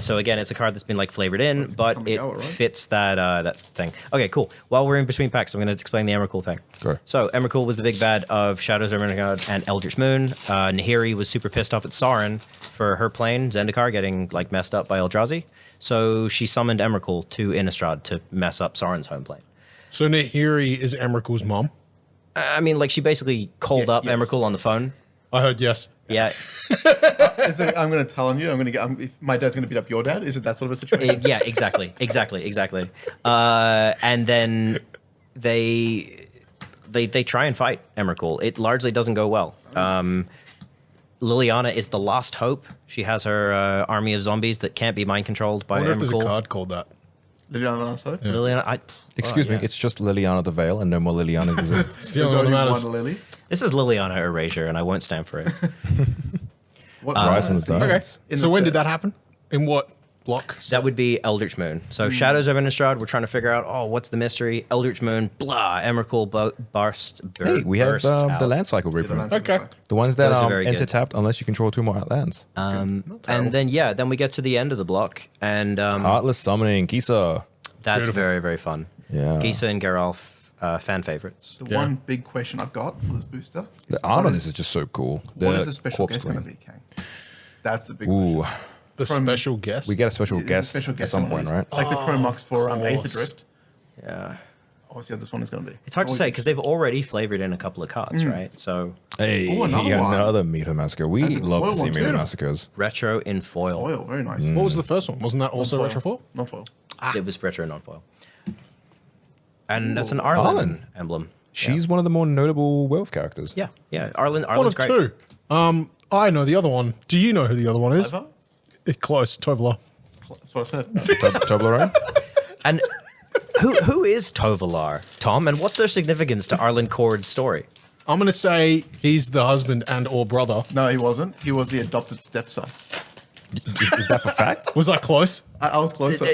Speaker 2: So again, it's a card that's been like flavored in,
Speaker 4: it's
Speaker 2: but
Speaker 4: coming
Speaker 2: it
Speaker 4: out, right?
Speaker 2: fits that thing. Okay, cool. While we're in between packs, I'm going to explain the Emrakul thing.
Speaker 1: Go.
Speaker 2: So Emrakul was the big bad of Shadows of Innistrad and Eldritch Moon. Nahiri was super pissed off at Sauron for her plane Zendikar getting like messed up by Eldrazi. So she summoned Emrakul to Innistrad to mess up Sauron's home plane.
Speaker 3: So Nahiri is Emrakul's mom.
Speaker 2: I mean, like she basically called up
Speaker 4: yes.
Speaker 2: Emrakul on the phone.
Speaker 3: I heard yes.
Speaker 2: Yeah,
Speaker 4: Is it, I'm going to tell on you. I'm going to get. If my dad's going to beat up your dad. Is it that sort of a situation?
Speaker 2: yeah, exactly. And then they try and fight Emrakul. It largely doesn't go well. Liliana is the last hope. She has her army of zombies that can't be mind controlled
Speaker 3: I
Speaker 2: by
Speaker 3: wonder if there's a
Speaker 2: Emrakul.
Speaker 3: card called that.
Speaker 4: Liliana Lasso.
Speaker 2: Liliana,
Speaker 1: Excuse me,
Speaker 2: yeah.
Speaker 1: it's just Liliana the Veil and no more Liliana exists.
Speaker 3: It's the only one that matters.
Speaker 4: Lily.
Speaker 2: This is Liliana Erasure, and I won't stand for it.
Speaker 4: What
Speaker 1: Rise from the
Speaker 4: see?
Speaker 1: Dark.
Speaker 3: Okay.
Speaker 4: In
Speaker 3: So
Speaker 4: the
Speaker 3: when
Speaker 4: set.
Speaker 3: did that happen? In what block?
Speaker 2: That would be Eldritch Moon. So Shadows of Innistrad, we're trying to figure out, what's the mystery? Eldritch Moon, blah, Emrakul bursts
Speaker 1: Hey, we have
Speaker 2: bursts
Speaker 1: the
Speaker 2: out.
Speaker 1: land cycle reprint.
Speaker 3: Okay.
Speaker 1: The ones that
Speaker 2: Those are very
Speaker 1: enter
Speaker 2: good.
Speaker 1: tapped unless you control 2 more lands.
Speaker 2: And then we get to the end of the block, and
Speaker 1: Heartless Summoning, Kisa.
Speaker 2: that's
Speaker 3: Beautiful.
Speaker 2: very, very fun.
Speaker 1: Yeah.
Speaker 2: Gisa and Geralf, fan favorites.
Speaker 4: The
Speaker 3: Yeah.
Speaker 4: one big question I've got for this booster.
Speaker 1: The art on this is just so cool.
Speaker 4: What is the special
Speaker 1: corpse
Speaker 4: guest going to
Speaker 1: screen.
Speaker 4: be, Kang? That's the big
Speaker 1: Ooh,
Speaker 4: question.
Speaker 3: The
Speaker 4: From-
Speaker 3: special guest.
Speaker 1: we get a special
Speaker 4: There's a
Speaker 1: guest
Speaker 4: special
Speaker 1: at
Speaker 4: guest
Speaker 1: some
Speaker 4: in
Speaker 1: point,
Speaker 4: these.
Speaker 1: right?
Speaker 4: Like the Chromox for Aether
Speaker 3: course.
Speaker 4: Drift.
Speaker 2: Yeah.
Speaker 4: What's the other one is going to be?
Speaker 2: It's hard to say because they've already flavored in a couple of cards,
Speaker 1: Mm.
Speaker 2: right? So
Speaker 1: Hey,
Speaker 4: Ooh, another one.
Speaker 1: another Meter Massacre. We
Speaker 4: That's a
Speaker 1: love to
Speaker 4: foil
Speaker 1: see
Speaker 4: one
Speaker 1: Meter
Speaker 4: too.
Speaker 1: Massacres.
Speaker 2: retro in foil.
Speaker 4: Foil, very nice.
Speaker 3: What was the first one? Wasn't that also
Speaker 4: Non-foil.
Speaker 3: retro foil?
Speaker 4: Not foil.
Speaker 2: It was retro non-foil. And that's an
Speaker 1: Arlen.
Speaker 2: Arlen emblem.
Speaker 1: She's one of the more notable werewolf characters.
Speaker 2: Yeah, yeah. Arlen's
Speaker 3: One of
Speaker 2: great.
Speaker 3: two. I know the other one. Do you know who the other one is?
Speaker 4: Clever?
Speaker 3: Close. Tovola.
Speaker 4: That's what I said.
Speaker 1: Toblerone?
Speaker 2: And who is Tovalar, Tom? And what's their significance to Arlen Cord's story?
Speaker 3: I'm going to say he's the husband and or brother.
Speaker 4: No, he wasn't. He was the adopted stepson.
Speaker 1: Is that for fact?
Speaker 3: Was that close?
Speaker 4: I was closer.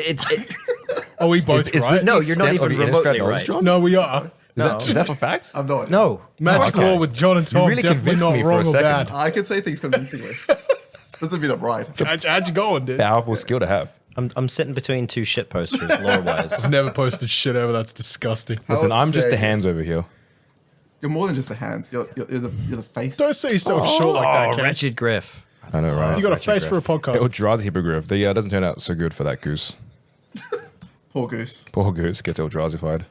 Speaker 3: Are we both
Speaker 1: Is
Speaker 3: right?
Speaker 1: this
Speaker 2: No,
Speaker 1: the
Speaker 2: you're not
Speaker 1: extent of
Speaker 2: even
Speaker 1: your
Speaker 2: remotely
Speaker 1: Innistrad knowledge,
Speaker 2: right.
Speaker 1: John?
Speaker 3: No, we are.
Speaker 1: Is that for fact?
Speaker 4: I'm not.
Speaker 2: No.
Speaker 3: Magic
Speaker 1: Okay.
Speaker 3: law with John and Tom.
Speaker 1: really
Speaker 3: definitely
Speaker 1: convinced
Speaker 3: not
Speaker 1: me for a
Speaker 3: wrong or
Speaker 1: second.
Speaker 3: bad.
Speaker 4: I can say things convincingly. Doesn't mean I'm right.
Speaker 3: How'd you going, dude?
Speaker 1: Powerful skill to have.
Speaker 2: I'm sitting between two shit posters, lore-wise.
Speaker 3: Never posted shit ever. That's disgusting.
Speaker 1: Listen, I'm just
Speaker 4: dare
Speaker 1: the
Speaker 4: you.
Speaker 1: hands over here.
Speaker 4: You're more than just the hands. You're the face.
Speaker 3: Don't see yourself short like that,
Speaker 2: Oh,
Speaker 3: Ken.
Speaker 2: wretched Griff.
Speaker 1: I know, right?
Speaker 3: You got a
Speaker 2: Richard
Speaker 3: face for a podcast.
Speaker 1: Eldrazi Hippogriff. Yeah, it doesn't turn out so good for that goose.
Speaker 4: Poor goose.
Speaker 1: Poor goose gets Eldrazified.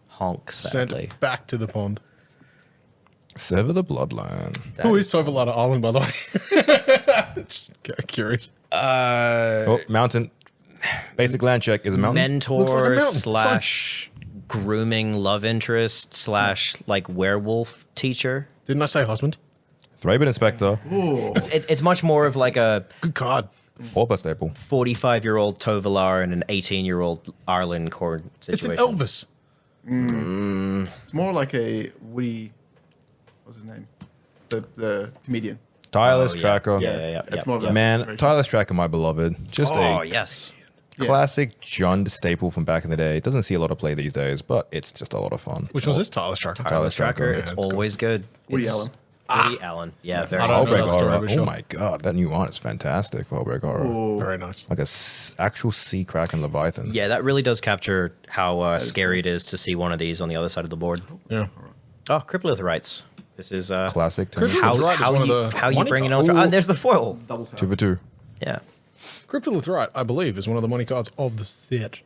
Speaker 2: Honk, sadly.
Speaker 3: Sent back to the pond.
Speaker 1: Sever the bloodline.
Speaker 3: Who is Tovalada Island, by the way? Just curious.
Speaker 1: Oh, mountain. Basic land check is a mountain.
Speaker 2: Mentor
Speaker 3: Looks like a mountain.
Speaker 2: slash grooming love interest / like werewolf teacher.
Speaker 3: Didn't I say husband?
Speaker 1: Thraben Inspector.
Speaker 4: Ooh.
Speaker 2: It's much more of like a
Speaker 3: Good card.
Speaker 1: All but staple.
Speaker 2: 45-year-old Tovalar and an 18-year-old Arlen Cord
Speaker 3: It's
Speaker 2: situation.
Speaker 3: an Elvis.
Speaker 4: It's more like a Woody. What's his name? The comedian.
Speaker 1: Tireless
Speaker 2: Oh, yeah.
Speaker 1: Tracker.
Speaker 2: Yeah.
Speaker 4: It's more of a
Speaker 1: Man,
Speaker 4: situation.
Speaker 1: Tireless Tracker, my beloved. Just
Speaker 2: Oh,
Speaker 1: a
Speaker 2: yes.
Speaker 4: Yeah.
Speaker 1: classic Jund staple from back in the day. It doesn't see a lot of play these days, but it's just a lot of fun.
Speaker 3: Which one's this? Tireless Tracker.
Speaker 2: Tireless Tracker,
Speaker 1: Yeah,
Speaker 2: it's
Speaker 3: it's good.
Speaker 2: always good.
Speaker 4: Woody
Speaker 2: It's-
Speaker 4: Allen.
Speaker 2: Woody Allen. Yeah, very
Speaker 3: I don't know
Speaker 1: Hullbreak
Speaker 3: that story,
Speaker 1: Horror.
Speaker 3: but
Speaker 1: Oh
Speaker 3: sure.
Speaker 1: my god, that new art is fantastic for Hullbreak Horror.
Speaker 4: Ooh.
Speaker 3: Very nice.
Speaker 1: Like a actual sea kraken Leviathan.
Speaker 2: Yeah, that really does capture how scary it is to see one of these on the other side of the board.
Speaker 3: Yeah.
Speaker 2: Oh, Cryptolithrites. This is
Speaker 1: Classic.
Speaker 3: Cryptolith-
Speaker 2: how,
Speaker 3: Right, it's
Speaker 2: how
Speaker 3: one of
Speaker 2: you
Speaker 3: the
Speaker 2: how you
Speaker 3: money
Speaker 2: bring in
Speaker 3: cards.
Speaker 2: Ultra. There's the foil.
Speaker 4: Double tap.
Speaker 1: 2 for 2.
Speaker 2: Yeah.
Speaker 3: Cryptolith Right, I believe, is one of the money cards of the set.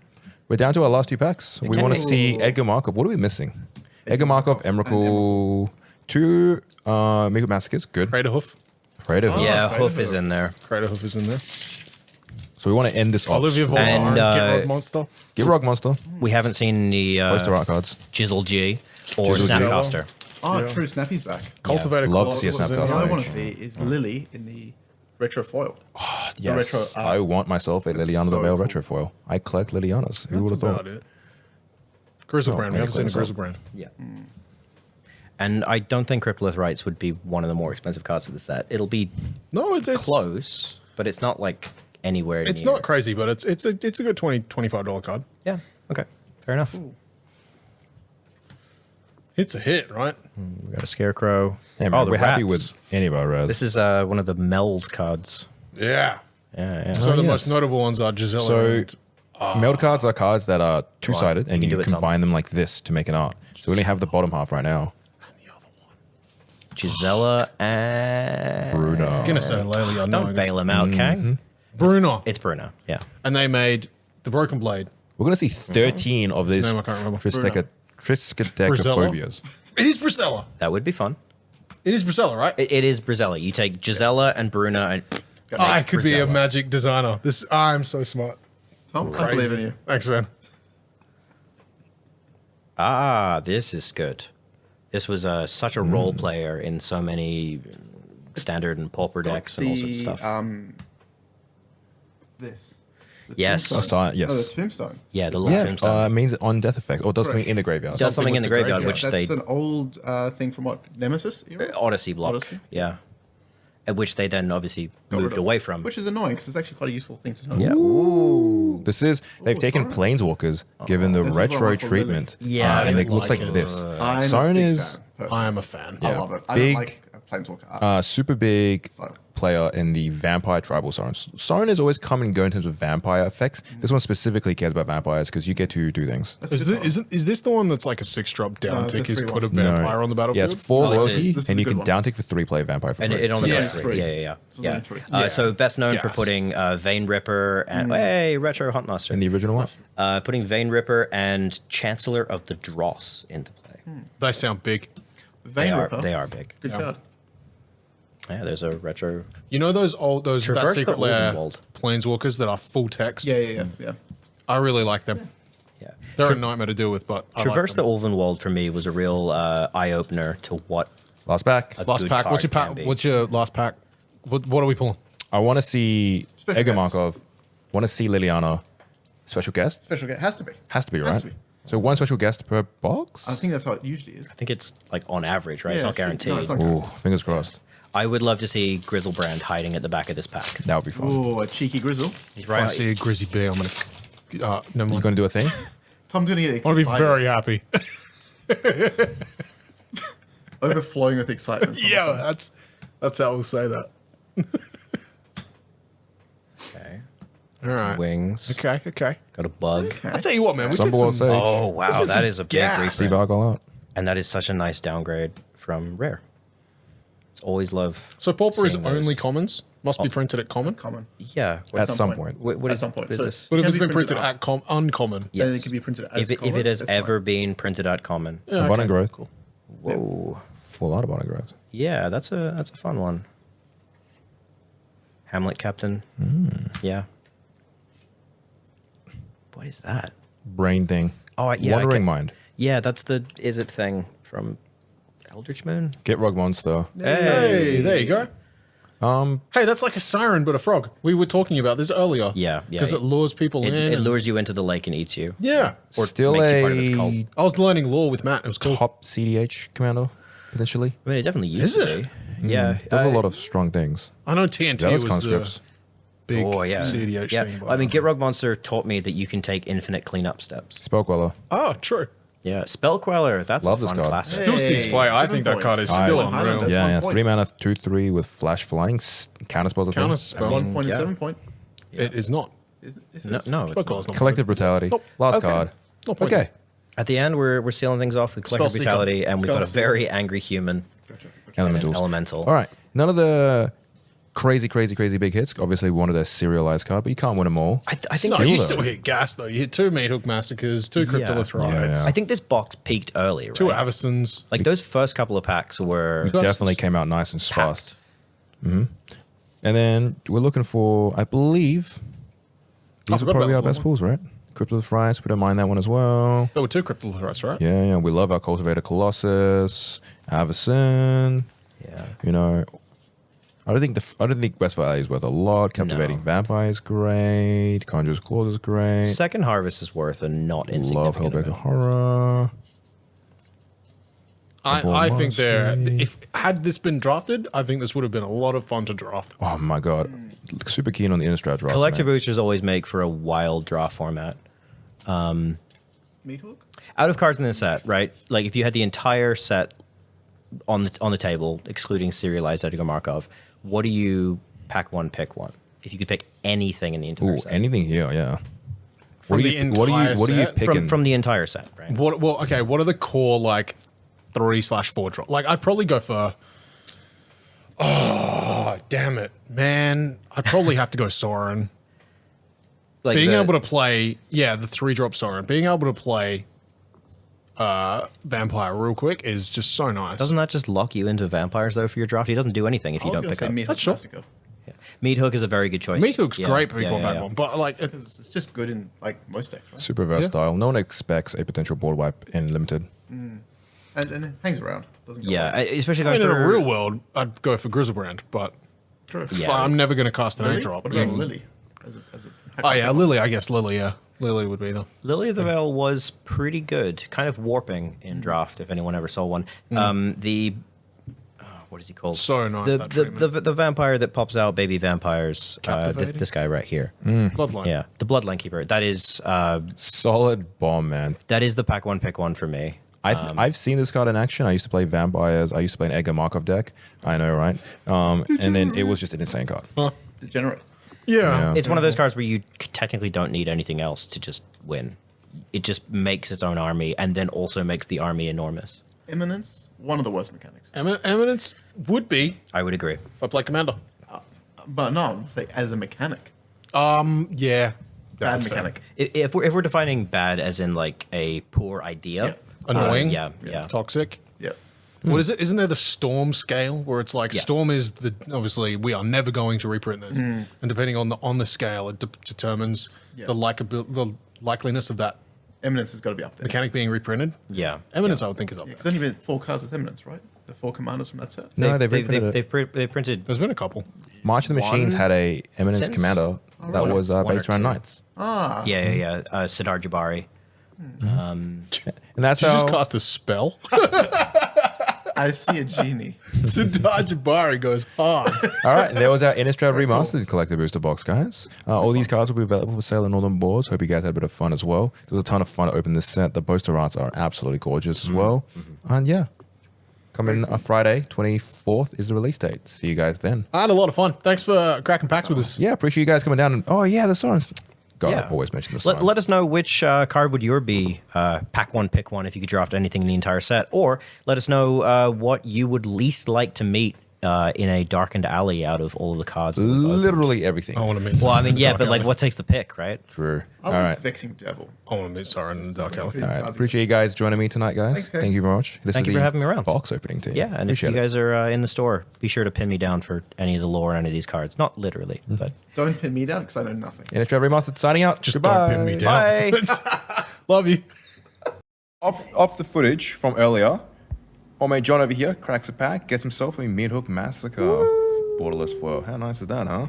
Speaker 1: We're down to our last 2 packs. We want to see Edgar Markov. What are we missing? Edgar Markov, Emrakul, 2 Miku Massacres. Good.
Speaker 3: Crater Hoof.
Speaker 1: Praetor.
Speaker 2: Yeah,
Speaker 4: Right.
Speaker 2: Hoof is in there.
Speaker 3: Crater Hoof is in there.
Speaker 1: So we want to end this off.
Speaker 3: Olivia
Speaker 1: strong.
Speaker 2: And,
Speaker 3: Volvarn, Get Rogue Monster.
Speaker 1: Get Rogue Monster.
Speaker 2: We haven't seen the
Speaker 1: Poster art cards.
Speaker 2: Jizzle G or
Speaker 1: Jizzle G.
Speaker 2: Snapcaster.
Speaker 4: Oh,
Speaker 3: Yeah.
Speaker 4: true. Snappy's back.
Speaker 3: Cultivator
Speaker 1: Love
Speaker 3: Colossus
Speaker 1: to see a
Speaker 3: is in
Speaker 1: Snapcaster.
Speaker 4: What
Speaker 3: there.
Speaker 4: I
Speaker 1: Right.
Speaker 4: want to see is Lily in the retro foil.
Speaker 1: Yes.
Speaker 4: retro art.
Speaker 1: I want myself a Liliana the
Speaker 4: so
Speaker 1: Veil
Speaker 4: cool.
Speaker 1: retrofoil. I collect Lilianas. Who would
Speaker 3: That's
Speaker 1: have thought?
Speaker 3: about it. Grizzlebrand.
Speaker 1: Oh,
Speaker 3: We haven't seen a
Speaker 1: clean up.
Speaker 3: Grizzlebrand.
Speaker 2: Yeah. And I don't think Cryptolithrites would be one of the more expensive cards of the set. It'll be
Speaker 3: No, it's
Speaker 2: close, but it's not like anywhere
Speaker 3: It's
Speaker 2: near.
Speaker 3: not crazy, but it's a good $25 card.
Speaker 2: Yeah. Okay. Fair enough.
Speaker 3: It's a hit, right?
Speaker 2: We got a Scarecrow.
Speaker 1: Yeah, man,
Speaker 2: the
Speaker 1: we're happy
Speaker 2: rats.
Speaker 1: with any of our res.
Speaker 2: This is one of the meld cards.
Speaker 3: Yeah.
Speaker 2: Yeah.
Speaker 3: So
Speaker 1: Oh,
Speaker 3: the
Speaker 1: yes.
Speaker 3: most notable ones are Gisela
Speaker 1: So
Speaker 3: and
Speaker 1: meld cards are cards that are two-sided, and
Speaker 2: You
Speaker 1: you
Speaker 2: can do it, Tom.
Speaker 1: combine them like this to make an art. So we only have the bottom half right now.
Speaker 3: the other one.
Speaker 2: Gisela and
Speaker 1: Bruno.
Speaker 3: I'm gonna say Laylee. I know.
Speaker 2: Don't bail him out, Kang.
Speaker 3: Bruno.
Speaker 2: It's Bruno. Yeah.
Speaker 3: And they made the Broken Blade.
Speaker 1: We're going to see 13 of these
Speaker 3: name I can't remember.
Speaker 1: triskaidekaphobias.
Speaker 3: It is Brisella.
Speaker 2: That would be fun.
Speaker 3: It is Brisella, right?
Speaker 2: It is Brizella. You take Gisela and Bruno and
Speaker 3: I could be a
Speaker 2: Brisella.
Speaker 3: magic designer. I'm so smart.
Speaker 4: Tom, I believe in you.
Speaker 3: Thanks, man.
Speaker 2: This is good. This was such a role player in so many standard and pauper decks and all sorts of stuff.
Speaker 4: This. The
Speaker 2: Yes.
Speaker 4: tombstone.
Speaker 1: Yes.
Speaker 4: Oh, the tombstone.
Speaker 2: Yeah, the little tombstone.
Speaker 1: It means on death effect, or does something in the graveyard.
Speaker 2: Does something in the
Speaker 3: with the
Speaker 2: graveyard,
Speaker 3: graveyard.
Speaker 2: which
Speaker 4: That's
Speaker 2: they
Speaker 4: an old thing from what? Nemesis era?
Speaker 2: Odyssey block.
Speaker 4: Odyssey?
Speaker 2: Yeah, which they then obviously
Speaker 4: Got rid
Speaker 2: moved
Speaker 4: of.
Speaker 2: away from.
Speaker 4: Which is annoying because it's actually quite a useful thing to know.
Speaker 2: Yeah.
Speaker 1: This is they've taken
Speaker 4: sorry.
Speaker 1: planeswalkers, given the
Speaker 4: This is what I
Speaker 1: retro
Speaker 4: like for
Speaker 1: treatment,
Speaker 2: Yeah,
Speaker 1: and
Speaker 2: I
Speaker 1: it looks
Speaker 3: like
Speaker 1: like
Speaker 3: it.
Speaker 1: this.
Speaker 4: I'm
Speaker 1: Sarn
Speaker 4: a big
Speaker 1: is
Speaker 4: fan, personally.
Speaker 3: I am a fan.
Speaker 4: I
Speaker 1: Yeah.
Speaker 4: love it. I
Speaker 1: Big-
Speaker 4: don't like a planeswalker art.
Speaker 1: super big
Speaker 4: like-
Speaker 1: player in the vampire tribal Sarn. Sarn has always come and go in terms of vampire effects. This one specifically cares about vampires because you get to do things.
Speaker 4: That's a
Speaker 3: Is
Speaker 4: good
Speaker 3: this,
Speaker 4: one.
Speaker 3: is this the one that's like a 6-drop down
Speaker 4: No, it's a
Speaker 3: tick? Is
Speaker 4: 3-1.
Speaker 3: put a vampire on the battlefield?
Speaker 1: Yeah, it's 4
Speaker 2: Oh, it's a-
Speaker 1: loyalty,
Speaker 4: this is
Speaker 1: and
Speaker 4: the
Speaker 1: you
Speaker 4: good
Speaker 1: can
Speaker 4: one.
Speaker 1: down tick for 3 play vampire for
Speaker 2: And
Speaker 1: free.
Speaker 2: it only
Speaker 4: Yeah,
Speaker 2: does three.
Speaker 4: three.
Speaker 2: Yeah.
Speaker 4: This is only three.
Speaker 2: So best known for
Speaker 3: Yes.
Speaker 2: putting Vein Ripper and hey, Retro Huntmaster.
Speaker 1: in the original one.
Speaker 2: Putting Vein Ripper and Chancellor of the Dross into play.
Speaker 3: They sound big.
Speaker 4: Vein Ripper.
Speaker 2: They are big.
Speaker 4: Good
Speaker 3: Yeah.
Speaker 4: card.
Speaker 2: Yeah, there's a retro.
Speaker 3: You know that
Speaker 2: Traverse the
Speaker 3: secret layer
Speaker 2: Ulvenwald.
Speaker 3: planeswalkers that are full text?
Speaker 4: Yeah.
Speaker 3: I really like them.
Speaker 2: Yeah.
Speaker 3: They're a nightmare to deal with, but I
Speaker 2: Traverse
Speaker 3: like
Speaker 2: the
Speaker 3: them.
Speaker 2: Ulvenwald for me was a real eye opener to what
Speaker 1: Last pack.
Speaker 2: a
Speaker 3: Last
Speaker 2: good
Speaker 3: pack. What's your
Speaker 2: card
Speaker 3: pack?
Speaker 2: can be.
Speaker 3: What's your last pack? What are we pulling?
Speaker 1: I want to see
Speaker 4: Special
Speaker 1: Edgar
Speaker 4: guest.
Speaker 1: Markov. Want to see Liliana. Special guest?
Speaker 4: Special guest. Has to be.
Speaker 1: Has to be,
Speaker 4: Has
Speaker 1: right?
Speaker 4: to be.
Speaker 1: So one special guest per box?
Speaker 4: I think that's how it usually is.
Speaker 2: I think it's like on average, right? it's
Speaker 4: Yeah,
Speaker 2: not guaranteed.
Speaker 4: no, it's not
Speaker 1: Ooh, fingers crossed.
Speaker 2: I would love to see Grizzlebrand hiding at the back of this pack.
Speaker 1: That would be fun.
Speaker 4: Oh, a cheeky grizzle.
Speaker 2: He's
Speaker 3: If I
Speaker 2: right.
Speaker 3: see a Grizzy Bear, I'm going to... never
Speaker 1: You
Speaker 3: mind.
Speaker 1: going to do a thing?
Speaker 4: Tom's gonna get
Speaker 3: I want to be
Speaker 4: excited.
Speaker 3: very happy.
Speaker 4: Overflowing with excitement.
Speaker 3: Yeah, that's how we'll say that.
Speaker 2: Okay.
Speaker 3: All right.
Speaker 2: Wings.
Speaker 3: Okay.
Speaker 2: Got a bug.
Speaker 3: I'll tell you what, man. We
Speaker 1: Some
Speaker 3: did
Speaker 1: will
Speaker 3: some...
Speaker 1: say
Speaker 2: Oh wow,
Speaker 3: was
Speaker 2: that
Speaker 3: just
Speaker 2: is a big
Speaker 3: gas.
Speaker 1: free
Speaker 2: reprint.
Speaker 1: bag all out.
Speaker 2: And that is such a nice downgrade from rare. It's always love.
Speaker 3: So Pauper is
Speaker 2: seeing those.
Speaker 3: only commons? Must be printed at common?
Speaker 4: Common.
Speaker 2: Yeah.
Speaker 1: At some point.
Speaker 2: What
Speaker 4: At
Speaker 2: is
Speaker 4: some point.
Speaker 2: what is
Speaker 4: So
Speaker 2: this?
Speaker 3: But if
Speaker 4: can
Speaker 3: it's
Speaker 4: be
Speaker 3: been printed
Speaker 4: up.
Speaker 3: at uncommon...
Speaker 2: Yes.
Speaker 4: Then it can be printed as
Speaker 2: if
Speaker 4: common,
Speaker 2: it has
Speaker 4: that's fine.
Speaker 2: ever been printed at common.
Speaker 3: Yeah,
Speaker 1: Abundant
Speaker 3: okay.
Speaker 1: growth.
Speaker 3: Cool.
Speaker 2: Whoa.
Speaker 1: Full art abundant growth.
Speaker 2: Yeah, that's a fun one. Hamlet Captain. Yeah. What is that?
Speaker 1: brain thing.
Speaker 2: Oh, yeah,
Speaker 1: Wandering
Speaker 2: okay.
Speaker 1: Mind.
Speaker 2: Yeah, that's the is it thing from Eldritch Moon.
Speaker 1: Get Rug Monster.
Speaker 3: Hey, there you go. Hey, that's like a siren, but a frog. We were talking about this earlier.
Speaker 2: Yeah.
Speaker 3: Because it lures people in.
Speaker 2: It lures you into the lake and eats you.
Speaker 3: Yeah.
Speaker 2: Or
Speaker 1: Still
Speaker 2: makes you part of its cult.
Speaker 1: a
Speaker 3: I was learning lore with Matt. It was cool.
Speaker 1: top CDH commander, potentially.
Speaker 2: I mean, it definitely used
Speaker 3: Is
Speaker 2: to
Speaker 3: it?
Speaker 2: be. Yeah.
Speaker 1: There's a lot of strong things.
Speaker 3: I know TNT
Speaker 1: Zealous
Speaker 3: was
Speaker 1: conscripts.
Speaker 3: the big
Speaker 2: Oh, yeah.
Speaker 3: CDH
Speaker 2: Yeah.
Speaker 3: thing. but-
Speaker 2: I mean, Get Rug Monster taught me that you can take infinite cleanup steps.
Speaker 1: Spellqueller.
Speaker 3: Oh, true.
Speaker 2: Yeah. Spell Queller. That's
Speaker 1: Love
Speaker 2: a
Speaker 1: this
Speaker 2: fun
Speaker 1: card.
Speaker 2: classic.
Speaker 3: Still sees play. I
Speaker 4: 7
Speaker 3: think that
Speaker 4: points.
Speaker 3: card is
Speaker 1: I-
Speaker 3: still
Speaker 4: I know
Speaker 3: unreal.
Speaker 4: that.
Speaker 1: Yeah,
Speaker 4: 1
Speaker 1: yeah.
Speaker 4: point.
Speaker 1: 3 mana, 2/3 with flash flying. Counter spells.
Speaker 3: Counter
Speaker 4: That's
Speaker 3: spell.
Speaker 4: 1 point and
Speaker 2: Yeah.
Speaker 4: 7 point.
Speaker 3: It is not.
Speaker 4: Is
Speaker 2: No,
Speaker 4: it?
Speaker 2: no, it's
Speaker 3: Spellcaller's
Speaker 2: not.
Speaker 3: not.
Speaker 1: Collective Brutality.
Speaker 3: Nope.
Speaker 1: Last
Speaker 2: Okay.
Speaker 1: card.
Speaker 3: No point.
Speaker 1: Okay.
Speaker 2: At the end, we're sealing things off with Collective
Speaker 3: Spellseeker.
Speaker 2: Brutality, and we've got a
Speaker 4: Spellseeker.
Speaker 2: very angry human
Speaker 1: Elementals.
Speaker 2: elemental.
Speaker 1: All right. None of the crazy big hits. Obviously, we wanted a serialized card, but you can't win them all.
Speaker 2: I think
Speaker 3: No,
Speaker 2: this-
Speaker 3: you still hit gas though. You hit 2 Meat Hook Massacres, 2 Cryptolithrides,
Speaker 1: Yeah.
Speaker 2: I think this box peaked early, right?
Speaker 3: 2 Avacons.
Speaker 2: Like those first couple of packs were
Speaker 1: Definitely came out nice and
Speaker 2: Packed.
Speaker 1: fast. And then we're looking for, I believe, these
Speaker 3: forgot
Speaker 1: are probably
Speaker 3: about
Speaker 1: our
Speaker 3: that
Speaker 1: best
Speaker 3: one.
Speaker 1: pools, right? Cryptolithrides, we don't mind that one as well.
Speaker 3: There were 2 Cryptolithrides, right?
Speaker 1: Yeah, we love our Cultivator Colossus, Avacyn.
Speaker 2: yeah.
Speaker 1: You know, I don't think Best Value is worth a lot. Captivating
Speaker 2: No.
Speaker 1: Vampire is great. Conjurer's Claws is great.
Speaker 2: Second Harvest is worth a not
Speaker 1: Love
Speaker 2: insignificant
Speaker 1: Hellbaker
Speaker 2: amount.
Speaker 1: Horror.
Speaker 3: I think
Speaker 1: Mastery.
Speaker 3: if had this been drafted, I think this would have been a lot of fun to draft.
Speaker 1: Oh my god, super keen on the Innistrad draft.
Speaker 2: Collector
Speaker 1: man.
Speaker 2: boosters always make for a wild draw format.
Speaker 4: Meat hook?
Speaker 2: Out of cards in this set, right? Like if you had the entire set on the table, excluding serialized Edgar Markov, what do you pack one, pick one? If you could pick anything in the entire
Speaker 1: Ooh,
Speaker 2: set.
Speaker 1: anything here, yeah.
Speaker 3: From
Speaker 1: what are
Speaker 3: the
Speaker 1: you, what are
Speaker 3: entire
Speaker 1: you, what are you
Speaker 3: set?
Speaker 1: picking?
Speaker 2: from the entire set, right?
Speaker 3: What are the core like 3/4 drop? Like I'd probably go for oh damn it, man. I'd probably have to go Sorin.
Speaker 2: Like
Speaker 3: Being
Speaker 2: the-
Speaker 3: able to play, the 3-drop Sorin. Being able to play Vampire real quick is just so nice.
Speaker 2: doesn't that just lock you into vampires though for your draft? He doesn't do anything if
Speaker 4: I
Speaker 2: you
Speaker 4: was
Speaker 2: don't
Speaker 4: going to
Speaker 2: pick
Speaker 4: say
Speaker 2: up.
Speaker 4: Meat Hook
Speaker 3: That's sure.
Speaker 4: Massacre.
Speaker 2: Meat Hook is a very good choice.
Speaker 3: Meat Hook's
Speaker 2: Yeah,
Speaker 3: great, but
Speaker 2: yeah,
Speaker 3: you can't
Speaker 2: yeah,
Speaker 3: back
Speaker 2: yeah.
Speaker 3: one. But like,
Speaker 4: Because it's just good in like most decks, right?
Speaker 1: Super versatile. No one expects a potential board wipe in limited.
Speaker 4: And it hangs around. Doesn't go
Speaker 2: Yeah,
Speaker 4: away.
Speaker 2: especially
Speaker 3: I
Speaker 2: going
Speaker 3: mean, in
Speaker 2: for
Speaker 3: a real world, I'd go for Grizzlebrand, but
Speaker 4: True.
Speaker 2: Yeah.
Speaker 3: I'm never going to cast an
Speaker 4: Lily?
Speaker 3: 8-drop.
Speaker 4: What about Lily? As a
Speaker 3: Oh yeah, Lily. I guess Lily. Yeah, Lily would be the.
Speaker 2: Lily of the Veil was pretty good, kind of warping in draft. If anyone ever saw one, what is he called?
Speaker 3: So nice,
Speaker 2: The,
Speaker 3: that
Speaker 2: the,
Speaker 3: treatment.
Speaker 2: the vampire that pops out, baby vampires.
Speaker 3: Captivating?
Speaker 2: This guy right here.
Speaker 3: Bloodline.
Speaker 2: Yeah, the Bloodline Keeper. That is
Speaker 1: Solid bomb, man.
Speaker 2: the pack one pick one for me.
Speaker 1: I've seen this card in action. I used to play vampires. I used to play an Edgar Markov deck. I know, right? And then it was just an insane card.
Speaker 4: Degenerate.
Speaker 3: Yeah.
Speaker 2: It's one of those cards where you technically don't need anything else to just win. It just makes its own army and then also makes the army enormous.
Speaker 4: Imminence, one of the worst mechanics.
Speaker 3: Eminence would be
Speaker 2: I would agree.
Speaker 3: if I play Commander.
Speaker 4: But no, I'm say as a mechanic.
Speaker 3: Yeah.
Speaker 4: Bad
Speaker 3: That's fair.
Speaker 4: mechanic.
Speaker 2: If we're defining bad as in like a poor idea,
Speaker 4: Yeah.
Speaker 3: Annoying.
Speaker 2: yeah.
Speaker 3: Toxic.
Speaker 4: Yeah.
Speaker 3: What is it? Isn't there the Storm scale where it's like
Speaker 2: Yeah.
Speaker 3: Storm is the obviously we are never going to reprint this, and depending on the scale, it determines
Speaker 4: Yeah.
Speaker 3: the likeliness of that
Speaker 4: Eminence has got to be up there.
Speaker 3: mechanic being reprinted.
Speaker 2: Yeah.
Speaker 3: Eminence, I would think, is up there.
Speaker 4: Because there's only been 4 cards with Eminence, right? The 4 commanders from that set.
Speaker 1: No, they've reprinted it.
Speaker 2: They've printed.
Speaker 3: There's been a couple.
Speaker 1: March of the Machines
Speaker 2: One
Speaker 1: had a Eminence
Speaker 2: since?
Speaker 1: commander that
Speaker 2: One or-
Speaker 1: was
Speaker 2: one or
Speaker 1: based around
Speaker 2: two.
Speaker 1: Knights.
Speaker 4: Ah.
Speaker 2: Yeah. Sidar Jabari.
Speaker 1: And that's
Speaker 3: Did you
Speaker 1: how...
Speaker 3: just cast a spell?
Speaker 4: I see a genie.
Speaker 3: Sidar Jabari goes hard.
Speaker 1: All right, there was our Innistrad Remastered Collector Booster box, guys. All these cards will be available for sale on all them boards. Hope you guys had a bit of fun as well. There was a ton of fun to open this set. The poster arts are absolutely gorgeous as well. And yeah, coming Friday, 24th is the release date. See you guys then.
Speaker 3: I had a lot of fun. Thanks for cracking packs with us.
Speaker 1: Yeah, appreciate you guys coming down. And oh yeah, the Sorens. God,
Speaker 2: Yeah.
Speaker 1: I always mention the Sorens.
Speaker 2: Let us know which card would your be pack one, pick one if you could draft anything in the entire set, or let us know what you would least like to meet in a darkened alley out of all of the cards. that we've opened.
Speaker 1: Literally everything.
Speaker 3: I want to meet.
Speaker 2: Well,
Speaker 3: Sauron
Speaker 2: I mean,
Speaker 3: in the
Speaker 2: yeah,
Speaker 3: Dark
Speaker 2: but like,
Speaker 3: Alley.
Speaker 2: what takes the pick, right?
Speaker 1: True.
Speaker 4: I
Speaker 1: All
Speaker 4: like
Speaker 1: right.
Speaker 4: Vexing Devil.
Speaker 3: I want to meet Sauron in the Dark Alley.
Speaker 1: All right. Appreciate you guys joining me tonight, guys.
Speaker 4: Thanks, Kate.
Speaker 1: Thank you very much. This
Speaker 2: Thank
Speaker 1: is
Speaker 2: you for
Speaker 1: the
Speaker 2: having me around.
Speaker 1: Box opening team.
Speaker 2: Yeah, and if
Speaker 1: Appreciate
Speaker 2: you
Speaker 1: it.
Speaker 2: guys are in the store, be sure to pin me down for any of the lore on any of these cards. Not literally, but
Speaker 4: Don't pin me down because I know nothing.
Speaker 1: Innistrad Remastered signing out.
Speaker 3: Just
Speaker 1: Goodbye.
Speaker 3: don't pin me down.
Speaker 2: bye.
Speaker 3: Love you.
Speaker 1: Off the footage from earlier, old mate John over here cracks a pack, gets himself a Meat Hook Massacre borderless foil. How nice is that, huh?